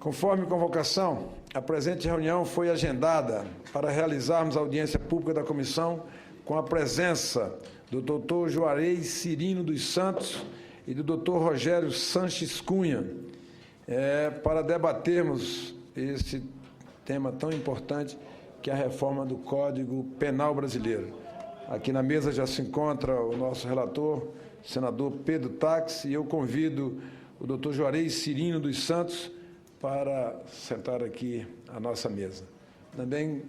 Conforme convocação, a presente reunião foi agendada para realizarmos a audiência pública da comissão com a presença do Dr. Juarez Cirino dos Santos e do Dr. Rogério Sanches Cunha, para debatermos esse tema tão importante que é a reforma do Código Penal brasileiro. Aqui na mesa já se encontra o nosso relator, senador Pedro Taques, e eu convido o Dr. Juarez Cirino dos Santos para sentar aqui à nossa mesa. Também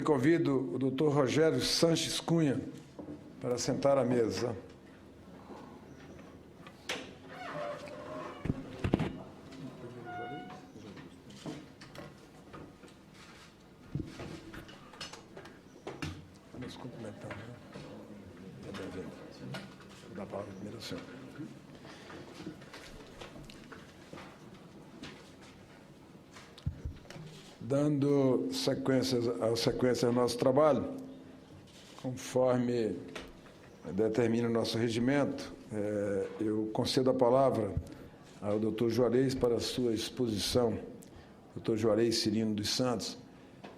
convido o Dr. Rogério Sanches Cunha para sentar à mesa. Vamos cumprimentar, né? Vou dar a palavra primeiro ao senhor. Dando sequência ao nosso trabalho, conforme determina o nosso regimento, eu concedo a palavra ao Dr. Juarez para a sua exposição, Dr. Juarez Cirino dos Santos,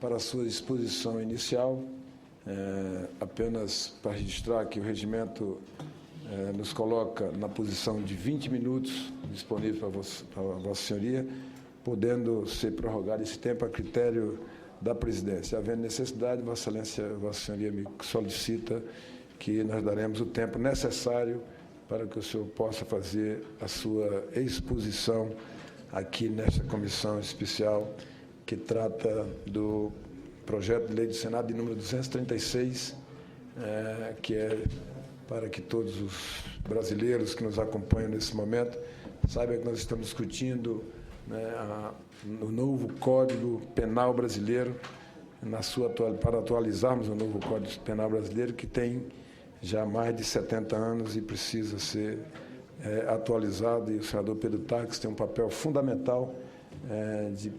para a sua exposição inicial, apenas para registrar que o regimento nos coloca na posição de 20 minutos disponível para Vossa Senhoria, podendo ser prorrogado esse tempo a critério da presidência. Havendo necessidade, Vossa Senhoria me solicita que nós daremos o tempo necessário para que o senhor possa fazer a sua exposição aqui nesta comissão especial que trata do projeto de lei do Senado de número 236, que é para que todos os brasileiros que nos acompanham nesse momento saibam que nós estamos discutindo o novo Código Penal brasileiro, para atualizarmos o novo Código Penal brasileiro, que tem já mais de 70 anos e precisa ser atualizado, e o senador Pedro Taques tem um papel fundamental de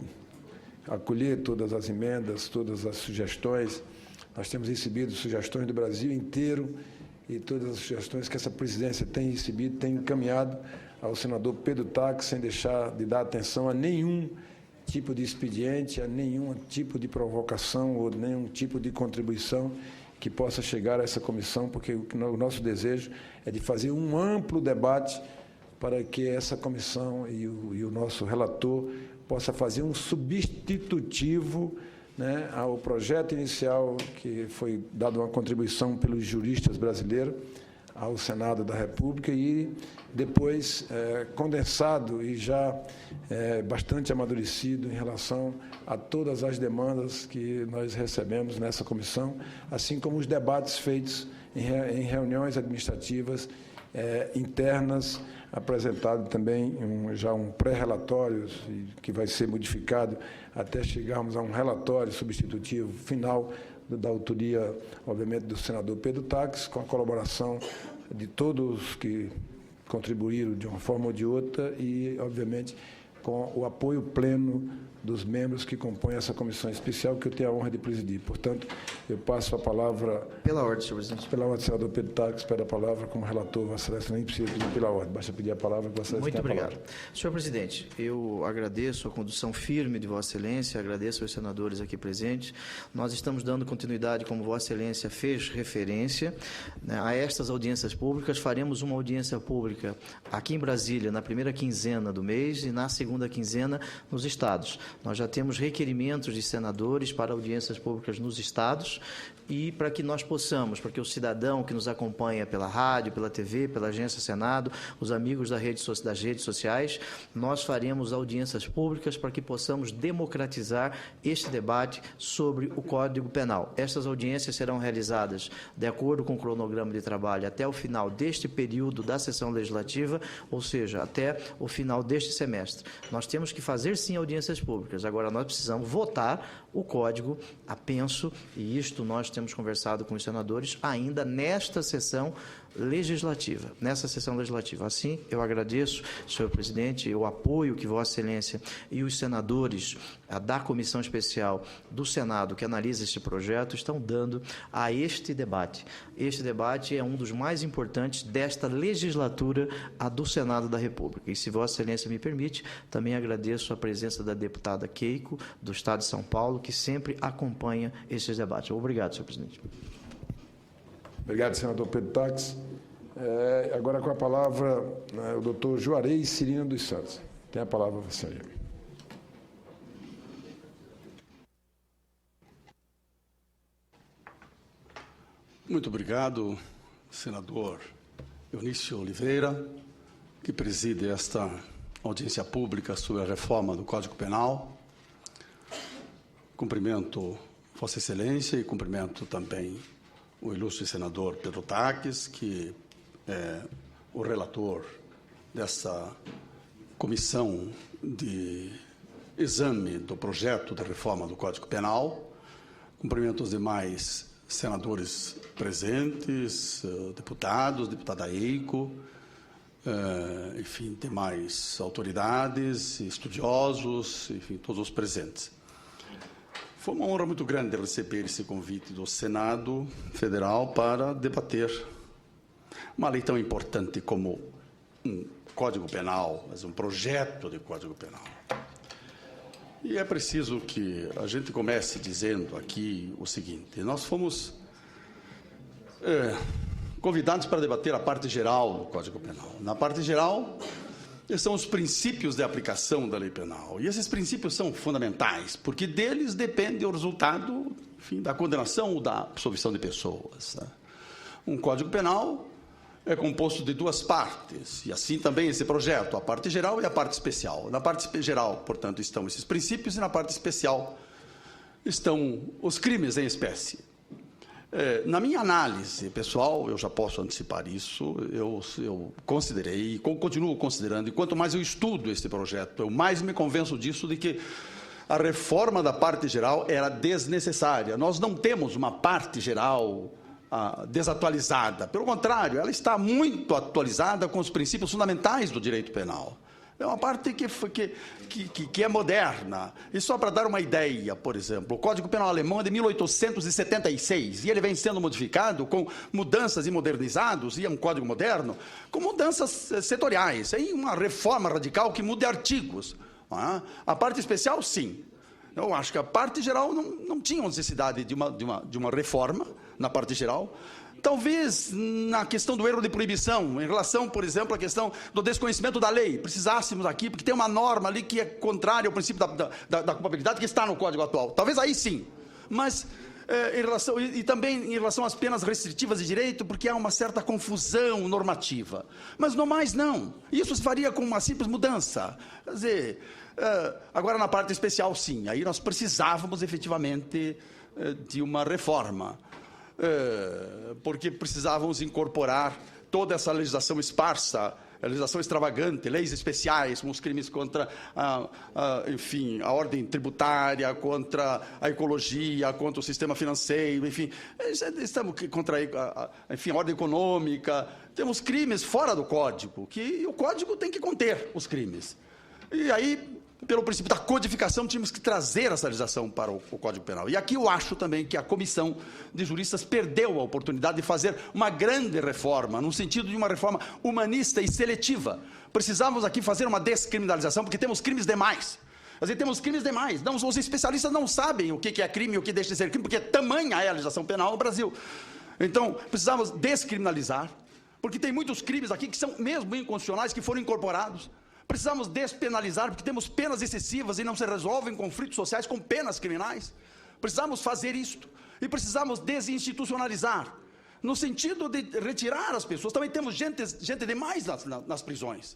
acolher todas as emendas, todas as sugestões. Nós temos recebido sugestões do Brasil inteiro e todas as sugestões que essa presidência tem recebido, tem encaminhado ao senador Pedro Taques, sem deixar de dar atenção a nenhum tipo de expediente, a nenhum tipo de provocação ou nenhum tipo de contribuição que possa chegar a essa comissão, porque o nosso desejo é de fazer um amplo debate para que essa comissão e o nosso relator possa fazer um substitutivo, ao projeto inicial que foi dado uma contribuição pelos juristas brasileiros ao Senado da República e depois condensado e já bastante amadurecido em relação a todas as demandas que nós recebemos nessa comissão, assim como os debates feitos em reuniões administrativas internas, apresentado também já um pré-relatório que vai ser modificado até chegarmos a um relatório substitutivo final da autoria, obviamente, do senador Pedro Taques, com a colaboração de todos que contribuíram de uma forma ou de outra e, obviamente, com o apoio pleno dos membros que compõem essa comissão especial que eu tenho a honra de presidir. Portanto, eu passo a palavra... Pela ordem, senhor presidente. Pela ordem, senador Pedro Taques, pede a palavra como relator. Vossa Excelência nem precisa pedir pela ordem, basta pedir a palavra que Vossa Excelência tem a palavra. Muito obrigado. Senhor presidente, eu agradeço a condução firme de Vossa Excelência, agradeço aos senadores aqui presentes. Nós estamos dando continuidade, como Vossa Excelência fez referência, a estas audiências públicas. Faremos uma audiência pública aqui em Brasília na primeira quinzena do mês e na segunda quinzena nos estados. Nós já temos requerimentos de senadores para audiências públicas nos estados e para que nós possamos, para que o cidadão que nos acompanha pela rádio, pela TV, pela Agência Senado, os amigos das redes sociais, nós faremos audiências públicas para que possamos democratizar este debate sobre o Código Penal. Estas audiências serão realizadas de acordo com o cronograma de trabalho até o final deste período da sessão legislativa, ou seja, até o final deste semestre. Nós temos que fazer, sim, audiências públicas. Agora, nós precisamos votar o Código a penso, e isto nós temos conversado com os senadores ainda nesta sessão legislativa, nessa sessão legislativa. Assim, eu agradeço, senhor presidente, o apoio que Vossa Excelência e os senadores da Comissão Especial do Senado, que analisa este projeto, estão dando a este debate. Este debate é um dos mais importantes desta legislatura, a do Senado da República. E, se Vossa Excelência me permite, também agradeço a presença da deputada Keiko, do Estado de São Paulo, que sempre acompanha estes debates. Obrigado, senhor presidente. Obrigado, senador Pedro Taques. Agora com a palavra o doutor Juarez Cirino dos Santos. Tem a palavra você aí. Muito obrigado, senador Eunício Oliveira, que preside esta audiência pública sobre a reforma do Código Penal. Cumprimento Vossa Excelência e cumprimento também o ilustre senador Pedro Taques, que é o relator dessa comissão de exame do projeto de reforma do Código Penal. Cumprimento os demais senadores presentes, deputados, deputada Eiko, enfim, demais autoridades, estudiosos, enfim, todos os presentes. Foi uma honra muito grande receber esse convite do Senado Federal para debater uma lei tão importante como um Código Penal, mas um projeto de Código Penal. E é preciso que a gente comece dizendo aqui o seguinte: nós fomos convidados para debater a parte geral do Código Penal. Na parte geral, são os princípios de aplicação da lei penal. E esses princípios são fundamentais, porque deles depende o resultado, enfim, da condenação ou da absolvição de pessoas. Um Código Penal é composto de duas partes, e assim também esse projeto, a parte geral e a parte especial. Na parte geral, portanto, estão esses princípios, e na parte especial estão os crimes em espécie. Na minha análise pessoal, eu já posso antecipar isso, eu considerei e continuo considerando, e quanto mais eu estudo este projeto, eu mais me convenço disso, de que a reforma da parte geral era desnecessária. Nós não temos uma parte geral desatualizada. Pelo contrário, ela está muito atualizada com os princípios fundamentais do direito penal. É uma parte que é moderna. E só para dar uma ideia, por exemplo, o Código Penal alemão é de 1876 e ele vem sendo modificado com mudanças e modernizados, e é um código moderno, com mudanças setoriais. É uma reforma radical que muda artigos. A parte especial, sim. Eu acho que a parte geral não tinha necessidade de uma reforma na parte geral. Talvez na questão do erro de proibição, em relação, por exemplo, à questão do desconhecimento da lei, precisássemos aqui, porque tem uma norma ali que é contrária ao princípio da culpabilidade que está no Código atual. Talvez aí sim, mas também em relação às penas restritivas de direito, porque há uma certa confusão normativa. Mas no mais não, isso se faria com uma simples mudança. Quer dizer, agora na parte especial sim, aí nós precisávamos efetivamente de uma reforma. Porque precisávamos incorporar toda essa legislação esparsa, a legislação extravagante, leis especiais, com os crimes contra enfim, a ordem tributária, contra a ecologia, contra o sistema financeiro, enfim, estamos contra enfim, a ordem econômica. Temos crimes fora do Código, que o Código tem que conter os crimes. E aí, pelo princípio da codificação, tínhamos que trazer essa legislação para o Código Penal. E aqui eu acho também que a comissão de juristas perdeu a oportunidade de fazer uma grande reforma, no sentido de uma reforma humanista e seletiva. Precisávamos aqui fazer uma descriminalização, porque temos crimes demais. Quer dizer, temos crimes demais. Os especialistas não sabem o que é crime e o que deixa de ser crime, porque tamanha é a legislação penal no Brasil. Então, precisávamos descriminalizar, porque tem muitos crimes aqui que são mesmo inconstitucionais, que foram incorporados. Precisamos despenalizar, porque temos penas excessivas e não se resolvem conflitos sociais com penas criminais. Precisamos fazer isto. E precisamos desinstitucionalizar, no sentido de retirar as pessoas. Também temos gente demais nas prisões.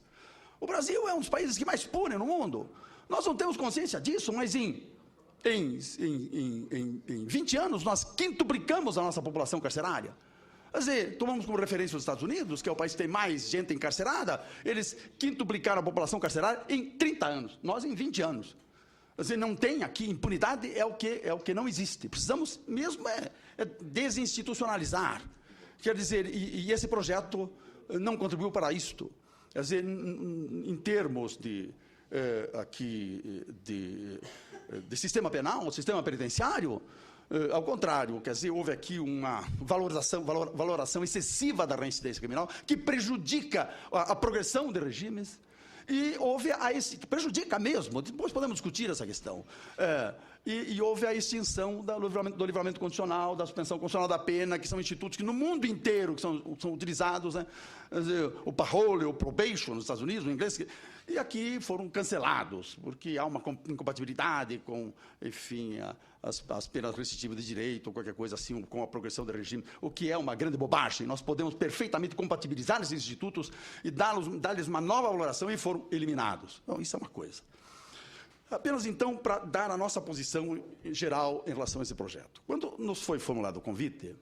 O Brasil é um dos países que mais punem no mundo. Nós não temos consciência disso, mas em 20 anos nós quintuplicamos a nossa população carcerária. Quer dizer, tomamos como referência os Estados Unidos, que é o país que tem mais gente encarcerada, eles quintuplicaram a população carcerária em 30 anos, nós em 20 anos. Quer dizer, não tem aqui impunidade, é o que não existe. Precisamos mesmo desinstitucionalizar. Quer dizer, e esse projeto não contribuiu para isto. Quer dizer, em termos de sistema penal, sistema penitenciário, ao contrário, quer dizer, houve aqui uma valoração excessiva da reincidência criminal que prejudica a progressão de regimes e houve que prejudica mesmo, depois podemos discutir essa questão, e houve a extinção do livramento condicional, da suspensão condicional da pena, que são institutos que no mundo inteiro que são utilizados, né? O parole, o probation nos Estados Unidos, no inglês, e aqui foram cancelados, porque há uma incompatibilidade com, enfim, as penas restritivas de direito, ou qualquer coisa assim, com a progressão do regime, o que é uma grande bobagem. Nós podemos perfeitamente compatibilizar esses institutos e dar-lhes uma nova valoração, e foram eliminados. Então, isso é uma coisa. Apenas, então, para dar a nossa posição geral em relação a esse projeto. Quando nos foi formulado o convite,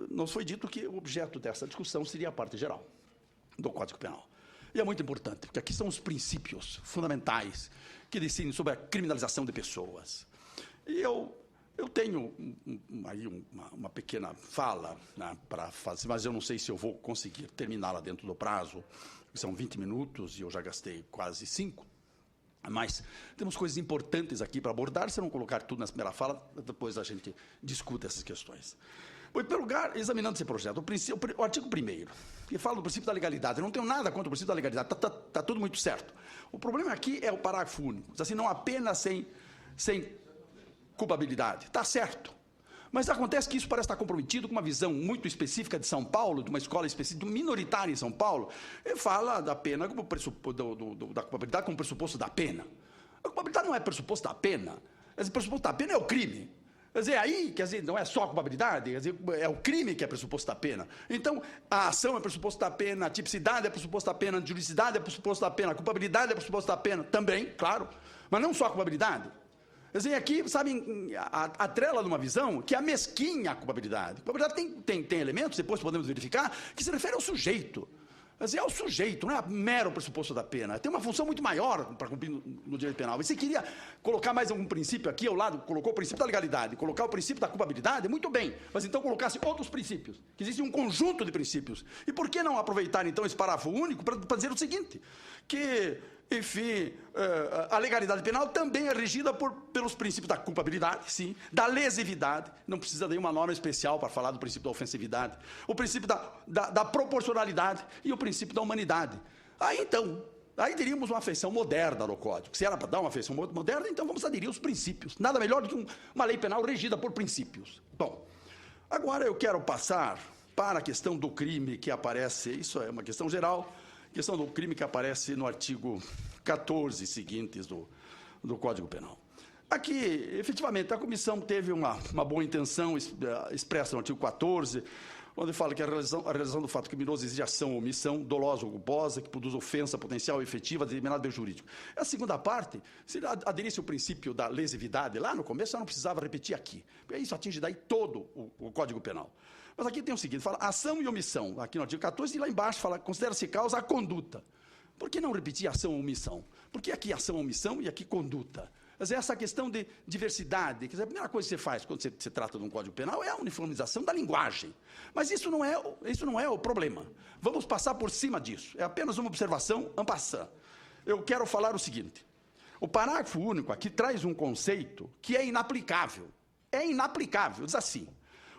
nos foi dito que o objeto dessa discussão seria a parte geral do Código Penal. E é muito importante, porque aqui são os princípios fundamentais que decidem sobre a criminalização de pessoas. E eu tenho aí uma pequena fala, né, para fazer, mas eu não sei se eu vou conseguir terminá-la dentro do prazo. São 20 minutos e eu já gastei quase 5. Mas temos coisas importantes aqui para abordar. Se eu não colocar tudo na primeira fala, depois a gente discute essas questões. Em primeiro lugar, examinando esse projeto, o artigo 1º, que fala do princípio da legalidade. Eu não tenho nada contra o princípio da legalidade, está tudo muito certo. O problema aqui é o parágrafo único, diz assim, não apenas sem culpabilidade. Está certo. Mas acontece que isso parece estar comprometido com uma visão muito específica de São Paulo, de uma escola específica, minoritária em São Paulo, e fala da pena como da culpabilidade como pressuposto da pena. A culpabilidade não é pressuposto da pena. O pressuposto da pena é o crime. Quer dizer, aí, não é só a culpabilidade, quer dizer, é o crime que é pressuposto da pena. Então, a ação é pressuposto da pena, a tipicidade é pressuposto da pena, a juridicidade é pressuposto da pena, a culpabilidade é pressuposto da pena também, claro, mas não só a culpabilidade. Quer dizer, aqui, sabe, atrela numa visão que amesquinha a culpabilidade. A culpabilidade tem elementos, depois podemos verificar, que se refere ao sujeito. Quer dizer, é o sujeito, não é mero pressuposto da pena. Tem uma função muito maior para cumprir no direito penal. E se queria colocar mais algum princípio aqui ao lado, colocou o princípio da legalidade, colocar o princípio da culpabilidade, muito bem. Mas então colocasse outros princípios, que existe um conjunto de princípios. E por que não aproveitar, então, esse parágrafo único para dizer o seguinte, que, enfim, a legalidade penal também é regida pelos princípios da culpabilidade, sim, da lesividade, não precisa de uma norma especial para falar do princípio da ofensividade, o princípio da proporcionalidade e o princípio da humanidade. Aí teríamos uma afeição moderna no Código. Se era para dar uma afeição moderna, então vamos aderir aos princípios. Nada melhor do que uma lei penal regida por princípios. Bom, agora eu quero passar para a questão do crime que aparece, isso é uma questão geral, questão do crime que aparece no artigo 14 seguintes do Código Penal. Aqui, efetivamente, a comissão teve uma boa intenção expressa no artigo 14, onde fala que a realização do fato criminoso exige ação ou omissão, dolosa ou culposa, que produz ofensa potencial ou efetiva a determinado bem jurídico. A segunda parte, se aderisse o princípio da lesividade, lá no começo eu não precisava repetir aqui, porque isso atinge daí todo o Código Penal. Mas aqui tem o seguinte, fala ação e omissão, aqui no artigo 14, e lá embaixo fala, considera-se causa a conduta. Por que não repetir ação ou omissão? Porque aqui ação ou omissão e aqui conduta. Quer dizer, essa questão de diversidade, quer dizer, a primeira coisa que você faz quando você trata de um Código Penal é a uniformização da linguagem. Mas isso não é o problema. Vamos passar por cima disso. É apenas uma observação en passant. Eu quero falar o seguinte. O parágrafo único aqui traz um conceito que é inaplicável. É inaplicável. Diz assim.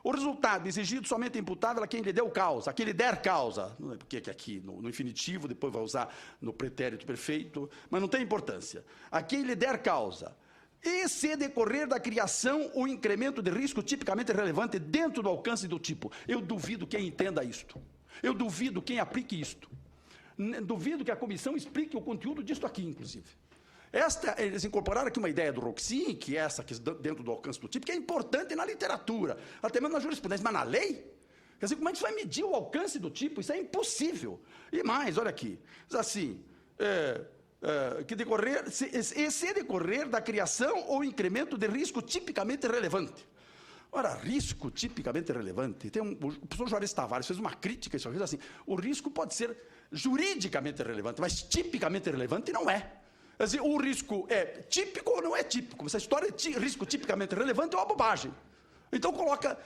O resultado exigido somente é imputável a quem lhe deu causa, a quem lhe der causa. Não é porque aqui no infinitivo, depois vai usar no pretérito perfeito, mas não tem importância. A quem lhe der causa. E se decorrer da criação o incremento de risco tipicamente relevante dentro do alcance do tipo. Eu duvido quem entenda isto. Eu duvido quem aplique isto. Duvido que a comissão explique o conteúdo disto aqui, inclusive. Eles incorporaram aqui uma ideia do Roxin, que é essa que dentro do alcance do tipo, que é importante na literatura, até mesmo na jurisprudência, mas na lei? Quer dizer, como é que você vai medir o alcance do tipo? Isso é impossível. E mais, olha aqui, diz assim, se decorrer da criação ou incremento de risco tipicamente relevante. Ora, risco tipicamente relevante, o professor Juarez Tavares fez uma crítica a isso aqui, diz assim, o risco pode ser juridicamente relevante, mas tipicamente relevante não é. Quer dizer, o risco é típico ou não é típico? Essa história de risco tipicamente relevante é uma bobagem. Então coloca,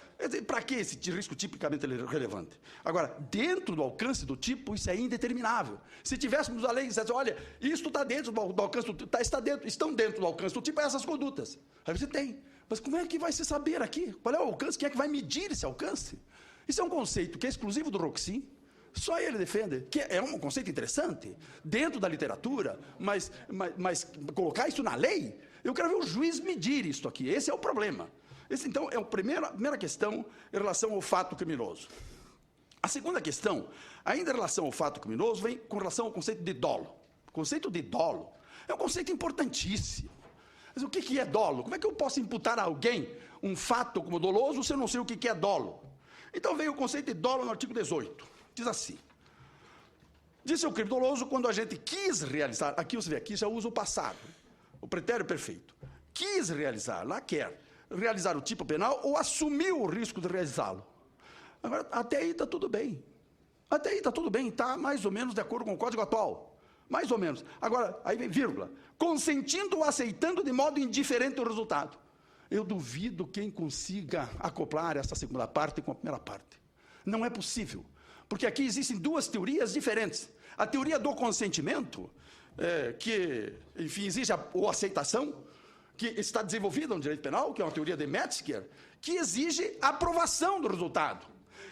para que esse risco tipicamente relevante? Agora, dentro do alcance do tipo, isso é indeterminável. Se tivéssemos a lei que dissesse, olha, isso está dentro do alcance do tipo, estão dentro do alcance do tipo essas condutas. Aí você tem. Mas como é que vai se saber aqui? Qual é o alcance? Quem é que vai medir esse alcance? Isso é um conceito que é exclusivo do Roxy, só ele defende, que é um conceito interessante, dentro da literatura, mas colocar isso na lei, eu quero ver o juiz medir isso aqui, esse é o problema. Esse, então, é a primeira questão em relação ao fato criminoso. A segunda questão, ainda em relação ao fato criminoso, vem com relação ao conceito de dolo. O conceito de dolo é um conceito importantíssimo. Mas o que é dolo? Como é que eu posso imputar a alguém um fato como doloso se eu não sei o que é dolo? Então veio o conceito de dolo no artigo 18. Diz assim, disse o crime doloso quando a gente quis realizar, aqui você vê, aqui já usa o passado, o pretérito perfeito, quis realizar, lá quer, realizar o tipo penal ou assumiu o risco de realizá-lo. Agora, até aí está tudo bem. Até aí está tudo bem, está mais ou menos de acordo com o Código atual. Mais ou menos. Agora, aí vem vírgula. Consentindo ou aceitando de modo indiferente o resultado. Eu duvido quem consiga acoplar essa segunda parte com a primeira parte. Não é possível. Porque aqui existem duas teorias diferentes. A teoria do consentimento, que, enfim, exige a aceitação, que está desenvolvida no direito penal, que é uma teoria de Metzger, que exige a aprovação do resultado.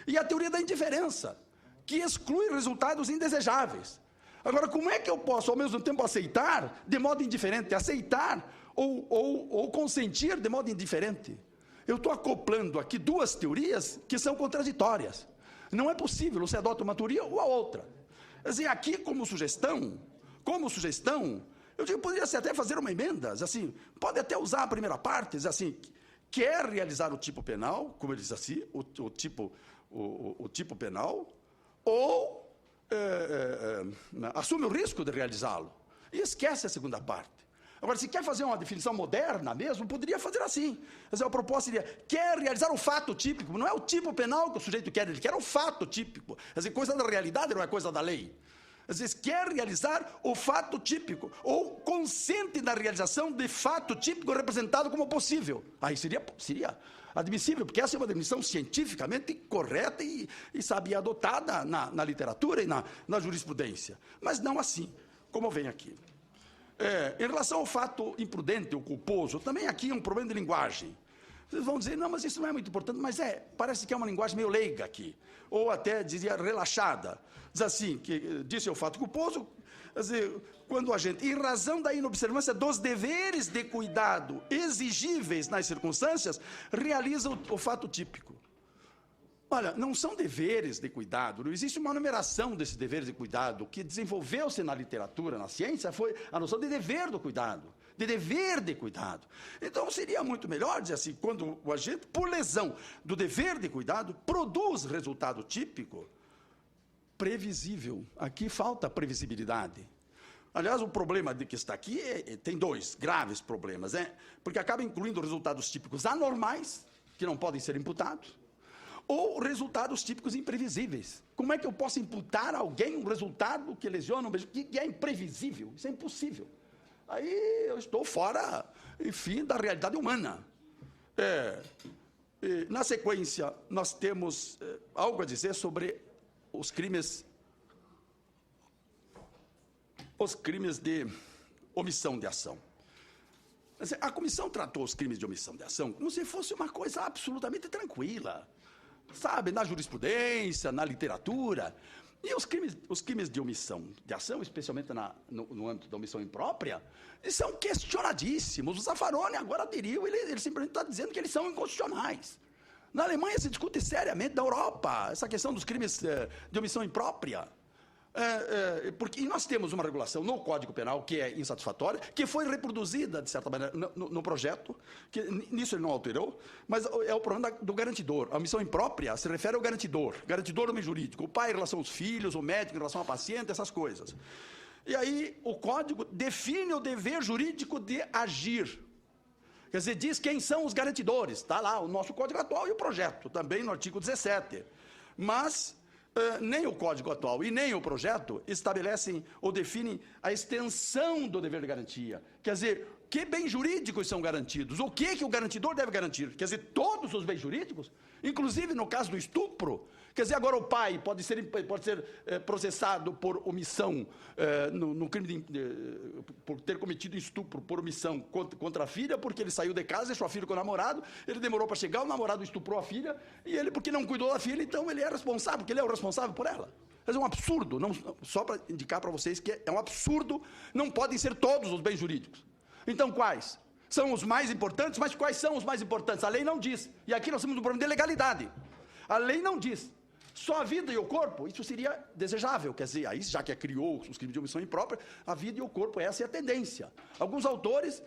E a teoria da indiferença, que exclui resultados indesejáveis. Agora, como é que eu posso, ao mesmo tempo, aceitar de modo indiferente, aceitar ou consentir de modo indiferente? Eu estou acoplando aqui duas teorias que são contraditórias. Não é possível, você adota uma teoria ou a outra. Quer dizer, aqui, como sugestão, eu digo, poderia-se até fazer uma emenda, assim, pode até usar a primeira parte, diz assim, quer realizar o tipo penal, como ele diz assim, o tipo penal, ou assume o risco de realizá-lo, e esquece a segunda parte. Agora, se quer fazer uma definição moderna mesmo, poderia fazer assim. Quer dizer, a proposta seria, quer realizar o fato típico, não é o tipo penal que o sujeito quer, ele quer o fato típico. Quer dizer, coisa da realidade não é coisa da lei. Às vezes quer realizar o fato típico, ou consente na realização de fato típico representado como possível. Aí seria admissível, porque essa é uma definição cientificamente correta e sabe, adotada na literatura e na jurisprudência. Mas não assim, como vem aqui. Em relação ao fato imprudente ou culposo, também aqui é um problema de linguagem. Vocês vão dizer, não, mas isso não é muito importante, mas parece que é uma linguagem meio leiga aqui, ou até dizia relaxada. Diz assim, que disse o fato culposo, quer dizer, quando a gente, em razão da inobservância dos deveres de cuidado exigíveis nas circunstâncias, realiza o fato típico. Olha, não são deveres de cuidado, não existe uma numeração desses deveres de cuidado. O que desenvolveu-se na literatura, na ciência, foi a noção de dever do cuidado, de dever de cuidado. Então, seria muito melhor dizer assim, quando o agente, por lesão do dever de cuidado, produz resultado típico, previsível. Aqui falta previsibilidade. Aliás, o problema de que está aqui tem dois graves problemas, porque acaba incluindo resultados típicos anormais, que não podem ser imputados, ou resultados típicos imprevisíveis. Como é que eu posso imputar a alguém um resultado que lesiona, que é imprevisível? Isso é impossível. Aí eu estou fora, enfim, da realidade humana. Na sequência, nós temos algo a dizer sobre os crimes de omissão de ação. A comissão tratou os crimes de omissão de ação como se fosse uma coisa absolutamente tranquila, sabe, na jurisprudência, na literatura. E os crimes de omissão de ação, especialmente no âmbito da omissão imprópria, eles são questionadíssimos. O Zaffaroni agora aderiu, ele simplesmente está dizendo que eles são inconstitucionais. Na Alemanha se discute seriamente, na Europa, essa questão dos crimes de omissão imprópria. Porque nós temos uma regulação no Código Penal que é insatisfatória, que foi reproduzida, de certa maneira, no projeto, que nisso ele não alterou, mas é o problema do garantidor. A omissão imprópria se refere ao garantidor no meio jurídico, o pai em relação aos filhos, o médico em relação ao paciente, essas coisas. E aí o Código define o dever jurídico de agir. Quer dizer, diz quem são os garantidores. Está lá o nosso Código atual e o projeto, também no artigo 17. Mas nem o Código atual e nem o projeto estabelecem ou definem a extensão do dever de garantia. Quer dizer, que bens jurídicos são garantidos? O que o garantidor deve garantir? Quer dizer, todos os bens jurídicos? Inclusive no caso do estupro. Quer dizer, agora o pai pode ser processado por omissão, no crime por ter cometido estupro por omissão contra a filha, porque ele saiu de casa, deixou a filha com o namorado, ele demorou para chegar, o namorado estuprou a filha, e ele, porque não cuidou da filha, então ele é responsável, porque ele é o responsável por ela. Mas é um absurdo, não, só para indicar para vocês que é um absurdo, não podem ser todos os bens jurídicos. Então, quais? São os mais importantes, mas quais são os mais importantes? A lei não diz. E aqui nós temos um problema de legalidade. A lei não diz. Só a vida e o corpo, isso seria desejável. Quer dizer, aí, já que criou os crimes de omissão imprópria, a vida e o corpo, essa é a tendência. Alguns autores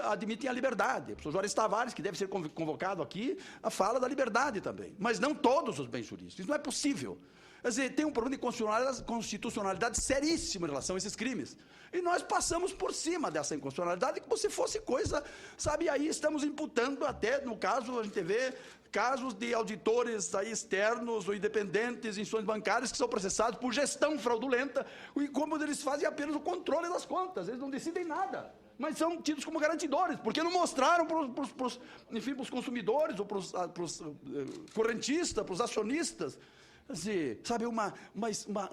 admitem a liberdade. O professor Juarez Tavares, que deve ser convocado aqui, fala da liberdade também. Mas não todos os bens jurídicos. Isso não é possível. Quer dizer, tem um problema de constitucionalidade seríssimo em relação a esses crimes. E nós passamos por cima dessa inconstitucionalidade como se fosse coisa, sabe, aí estamos imputando até, no caso, a gente vê casos de auditores aí externos ou independentes em instituições bancárias que são processados por gestão fraudulenta, e como eles fazem apenas o controle das contas, eles não decidem nada. Mas são tidos como garantidores, porque não mostraram para os consumidores, ou para os correntistas, para os acionistas, quer dizer, sabe, uma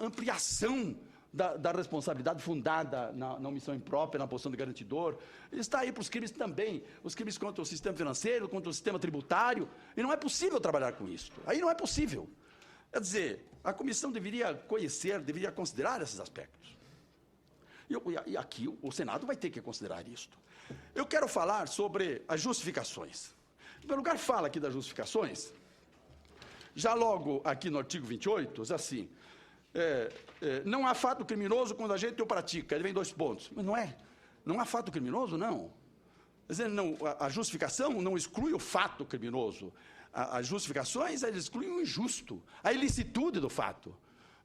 ampliação da responsabilidade fundada na omissão imprópria, na posição de garantidor. Está aí para os crimes também, os crimes contra o sistema financeiro, contra o sistema tributário, e não é possível trabalhar com isso. Aí não é possível. Quer dizer, a comissão deveria conhecer, deveria considerar esses aspectos. E aqui o Senado vai ter que considerar isto. Eu quero falar sobre as justificações. Em primeiro lugar, fala aqui das justificações. Já logo aqui no artigo 28, diz assim, não há fato criminoso quando a gente o pratica. Ele vem 2 pontos. Mas não há fato criminoso, não. Quer dizer, não, a justificação não exclui o fato criminoso. As justificações, elas excluem o injusto, a ilicitude do fato.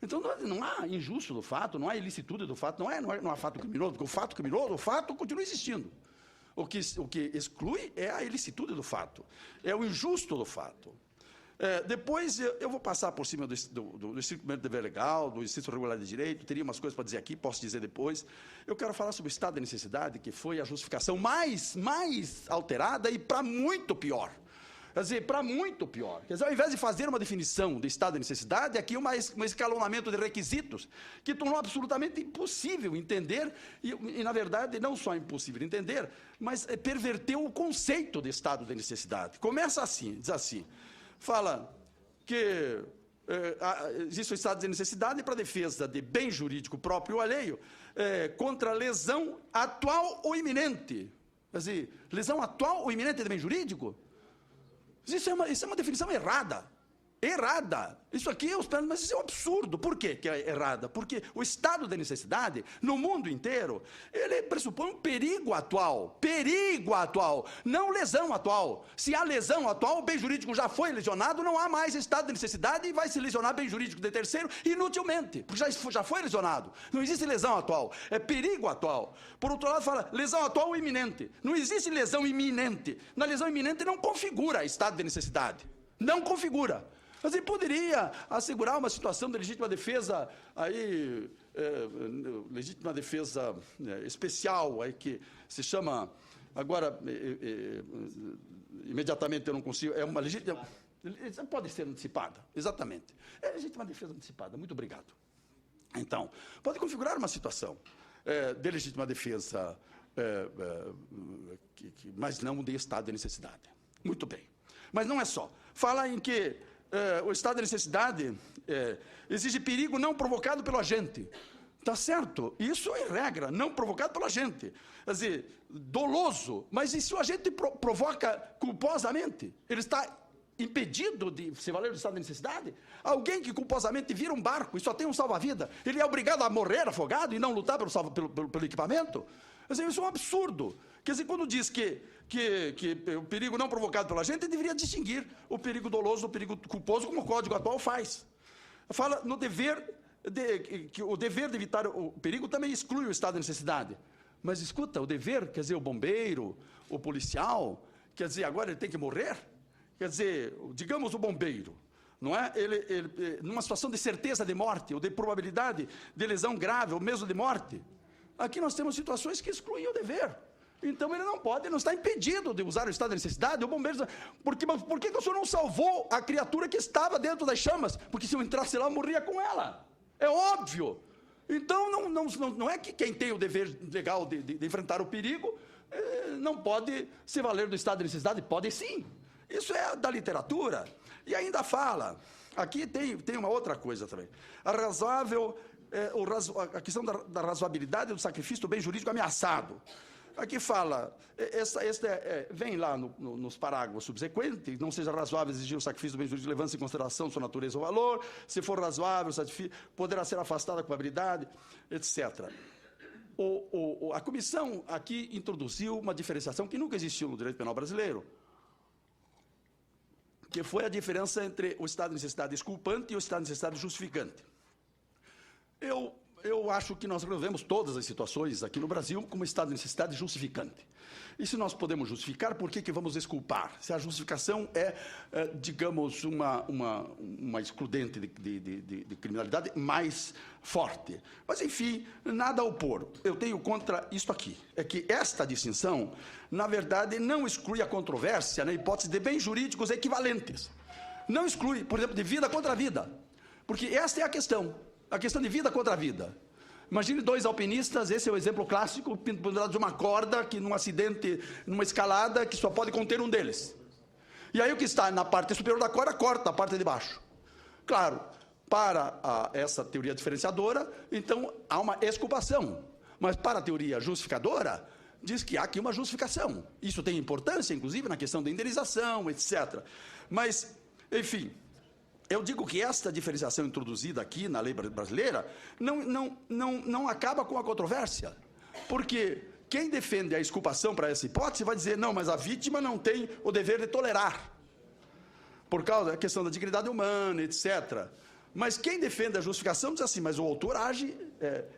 Então, não há injusto do fato, não há ilicitude do fato, não há fato criminoso, porque o fato criminoso, o fato continua existindo. O que exclui é a ilicitude do fato, é o injusto do fato. Depois, eu vou passar por cima do estrito primeiro dever legal, do estrito regular de direito, teria umas coisas para dizer aqui, posso dizer depois. Eu quero falar sobre o estado de necessidade, que foi a justificação mais alterada e para muito pior. Quer dizer, para muito pior. Quer dizer, ao invés de fazer uma definição de estado de necessidade, aqui um escalonamento de requisitos que tornou absolutamente impossível entender, e na verdade, não só impossível entender, mas perverteu o conceito de estado de necessidade. Começa assim, diz assim, fala que existe o estado de necessidade para a defesa de bem jurídico próprio ou alheio contra lesão atual ou iminente. Quer dizer, lesão atual ou iminente de bem jurídico? Isso é uma definição errada. Errada. Isso aqui, mas isso é um absurdo. Por quê que é errada? Porque o estado de necessidade, no mundo inteiro, ele pressupõe um perigo atual. Perigo atual, não lesão atual. Se há lesão atual, o bem jurídico já foi lesionado, não há mais estado de necessidade e vai se lesionar bem jurídico de terceiro inutilmente, porque já foi lesionado. Não existe lesão atual, é perigo atual. Por outro lado, fala lesão atual ou iminente. Não existe lesão iminente. Na lesão iminente não configura estado de necessidade. Não configura. Mas ele poderia assegurar uma situação de legítima defesa, aí, legítima defesa especial, aí que se chama, agora, imediatamente eu não consigo, é uma legítima, pode ser antecipada, exatamente. É legítima defesa antecipada, muito obrigado. Então, pode configurar uma situação de legítima defesa, mas não de estado de necessidade. Muito bem. Mas não é só. Fala em que o estado de necessidade exige perigo não provocado pelo agente. Está certo? Isso é regra, não provocado pelo agente. Quer dizer, doloso. Mas e se o agente provoca culposamente? Ele está impedido de se valer do estado de necessidade? Alguém que culposamente vira um barco e só tem um salva-vida, ele é obrigado a morrer afogado e não lutar pelo equipamento? Quer dizer, isso é um absurdo. Quer dizer, quando diz que o perigo não provocado pela gente, ele deveria distinguir o perigo doloso do perigo culposo, como o Código atual faz. Fala no dever, que o dever de evitar o perigo também exclui o estado de necessidade. Mas escuta, o dever, quer dizer, o bombeiro, o policial, quer dizer, agora ele tem que morrer? Quer dizer, digamos o bombeiro. não é? Numa situação de certeza de morte, ou de probabilidade de lesão grave, ou mesmo de morte. Aqui nós temos situações que excluem o dever. Então ele não pode, ele não está impedido de usar o estado de necessidade. O bombeiro, por que o senhor não salvou a criatura que estava dentro das chamas? Porque se eu entrasse lá, eu morria com ela. É óbvio. Então não é que quem tem o dever legal de enfrentar o perigo não pode se valer do estado de necessidade. Pode sim. Isso é da literatura. E ainda fala, aqui tem uma outra coisa também. A questão da razoabilidade do sacrifício do bem jurídico ameaçado. Aqui fala, vem lá nos parágrafos subsequentes, não seja razoável exigir o sacrifício do bem jurídico, levando-se em consideração sua natureza ou valor, se for razoável, poderá ser afastada a culpabilidade, etc. A comissão aqui introduziu uma diferenciação que nunca existiu no direito penal brasileiro, que foi a diferença entre o estado de necessidade exculpante e o estado de necessidade justificante. Eu acho que nós resolvemos todas as situações aqui no Brasil como estado de necessidade justificante. E se nós podemos justificar, por que vamos exculpar? Se a justificação digamos, uma excludente de criminalidade mais forte. Mas, enfim, nada a opor. Eu tenho contra isto aqui. É que esta distinção, na verdade, não exclui a controvérsia na hipótese de bens jurídicos equivalentes. Não exclui, por exemplo, de vida contra vida. Porque esta é a questão de vida contra vida. Imagine dois alpinistas, esse é o exemplo clássico, pendurados de uma corda, que num acidente, numa escalada, que só pode conter um deles. E aí o que está na parte superior da corda, corta a parte de baixo. Claro, para essa teoria diferenciadora, então há uma exculpação. Mas para a teoria justificadora, diz que há aqui uma justificação. Isso tem importância, inclusive, na questão da indenização, etc. Mas, enfim, eu digo que esta diferenciação introduzida aqui na lei brasileira não acaba com a controvérsia. Porque quem defende a exculpação para essa hipótese vai dizer, não, mas a vítima não tem o dever de tolerar, por causa da questão da dignidade humana, etc. Mas quem defende a justificação diz assim, mas o autor age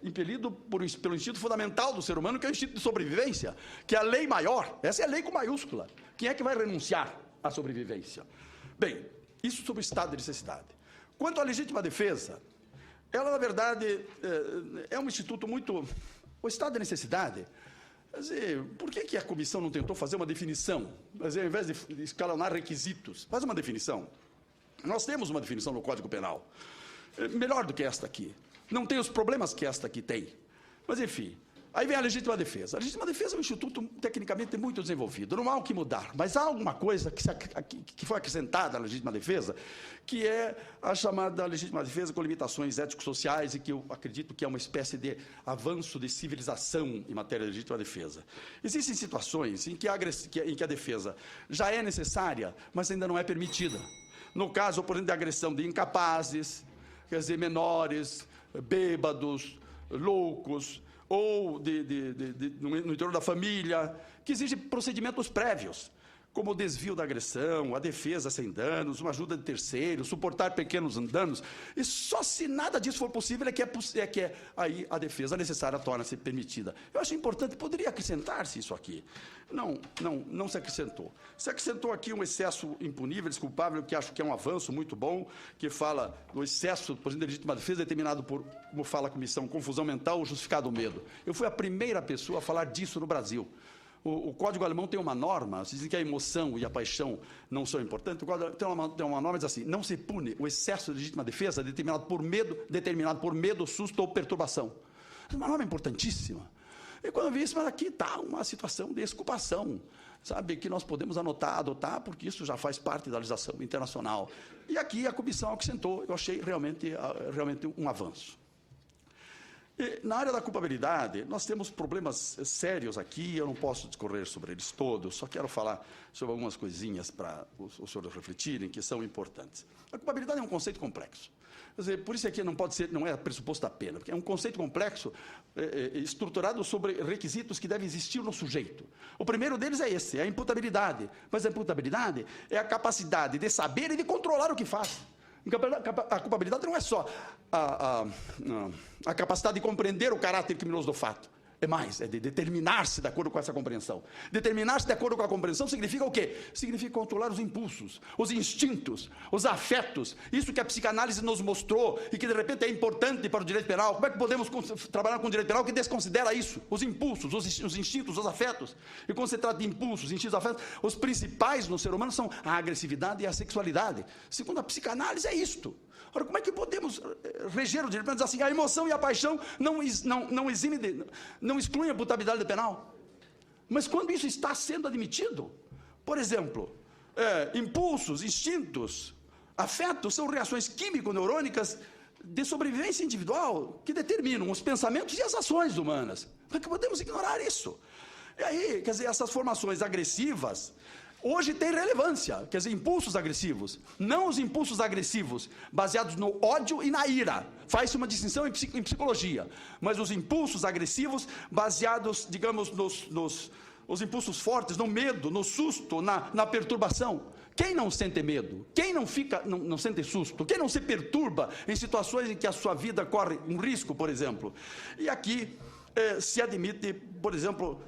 impelido pelo instinto fundamental do ser humano, que é o instinto de sobrevivência, que é a lei maior. Essa é a lei com maiúscula. Quem é que vai renunciar à sobrevivência? Bem, isso sobre o estado de necessidade. Quanto à legítima defesa, ela, na verdade, é um instituto muito... O estado de necessidade, quer dizer, por que a comissão não tentou fazer uma definição? Quer dizer, ao invés de escalonar requisitos, faz uma definição. Nós temos uma definição no Código Penal, melhor do que esta aqui. Não tem os problemas que esta aqui tem. Mas, enfim... Aí vem a legítima defesa. A legítima defesa é um instituto tecnicamente muito desenvolvido, não há o que mudar, mas há alguma coisa que foi acrescentada à legítima defesa, que é a chamada legítima defesa com limitações ético-sociais e que eu acredito que é uma espécie de avanço de civilização em matéria de legítima defesa. Existem situações em que a defesa já é necessária, mas ainda não é permitida. No caso, por exemplo, de agressão de incapazes, quer dizer, menores, bêbados, loucos, ou no interior da família, que exige procedimentos prévios, como o desvio da agressão, a defesa sem danos, uma ajuda de terceiros, suportar pequenos danos. E só se nada disso for possível é que aí a defesa necessária torna-se permitida. Eu acho importante, poderia acrescentar-se isso aqui. Não se acrescentou. Se acrescentou aqui um excesso impunível, desculpável, que acho que é um avanço muito bom, que fala do excesso, por exemplo, de legítima defesa determinado por, como fala a comissão, confusão mental ou justificado medo. Eu fui a primeira pessoa a falar disso no Brasil. O Código Alemão tem uma norma, se dizem que a emoção e a paixão não são importantes, o Código tem uma norma que diz assim, não se pune o excesso de legítima defesa determinado por medo, susto ou perturbação. É uma norma importantíssima. E quando eu vi isso, mas aqui está uma situação de exculpação, sabe, que nós podemos adotar, porque isso já faz parte da legislação internacional. E aqui a comissão acrescentou, eu achei realmente um avanço. E, na área da culpabilidade, nós temos problemas sérios aqui, eu não posso discorrer sobre eles todos, só quero falar sobre algumas coisinhas para os senhores refletirem, que são importantes. A culpabilidade é um conceito complexo. Quer dizer, por isso aqui não é pressuposto da pena, porque é um conceito complexo estruturado sobre requisitos que devem existir no sujeito. O primeiro deles é esse, é a imputabilidade. Mas a imputabilidade é a capacidade de saber e de controlar o que faz. A culpabilidade não é só a capacidade de compreender o caráter criminoso do fato. É mais, é de determinar-se de acordo com essa compreensão. Determinar-se de acordo com a compreensão significa o quê? Significa controlar os impulsos, os instintos, os afetos. Isso que a psicanálise nos mostrou e que, de repente, é importante para o direito penal. Como é que podemos trabalhar com o direito penal que desconsidera isso? Os impulsos, os instintos, os afetos. E quando se trata de impulsos, instintos, afetos, os principais no ser humano são a agressividade e a sexualidade. Segundo a psicanálise, é isto. Ora, como é que podemos reger o direito penal? Dizer assim, a emoção e a paixão não excluem a imputabilidade penal. Mas quando isso está sendo admitido, por exemplo, impulsos, instintos, afetos são reações químico-neurônicas de sobrevivência individual que determinam os pensamentos e as ações humanas. Como é que podemos ignorar isso? E aí, quer dizer, essas formações agressivas hoje tem relevância, quer dizer, impulsos agressivos, não os impulsos agressivos baseados no ódio e na ira, faz-se uma distinção em psicologia, mas os impulsos agressivos baseados, digamos, os impulsos fortes, no medo, no susto, na perturbação. Quem não sente medo? Quem não sente susto? Quem não se perturba em situações em que a sua vida corre um risco, por exemplo? E aqui se admite, por exemplo,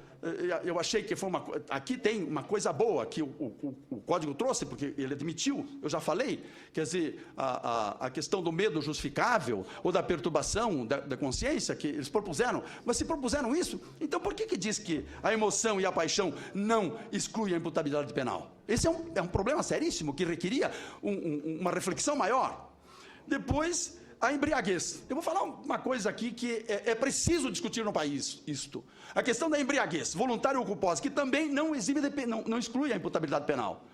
eu achei que foi aqui tem uma coisa boa que o Código trouxe, porque ele admitiu, eu já falei, quer dizer, a questão do medo justificável ou da perturbação da consciência que eles propuseram, mas se propuseram isso, então por que diz que a emoção e a paixão não excluem a imputabilidade penal? Esse é um problema seríssimo que requeria uma reflexão maior. Depois, a embriaguez. Eu vou falar uma coisa aqui que é preciso discutir no país, isto. A questão da embriaguez, voluntária ou culposa, que também não exclui a imputabilidade penal.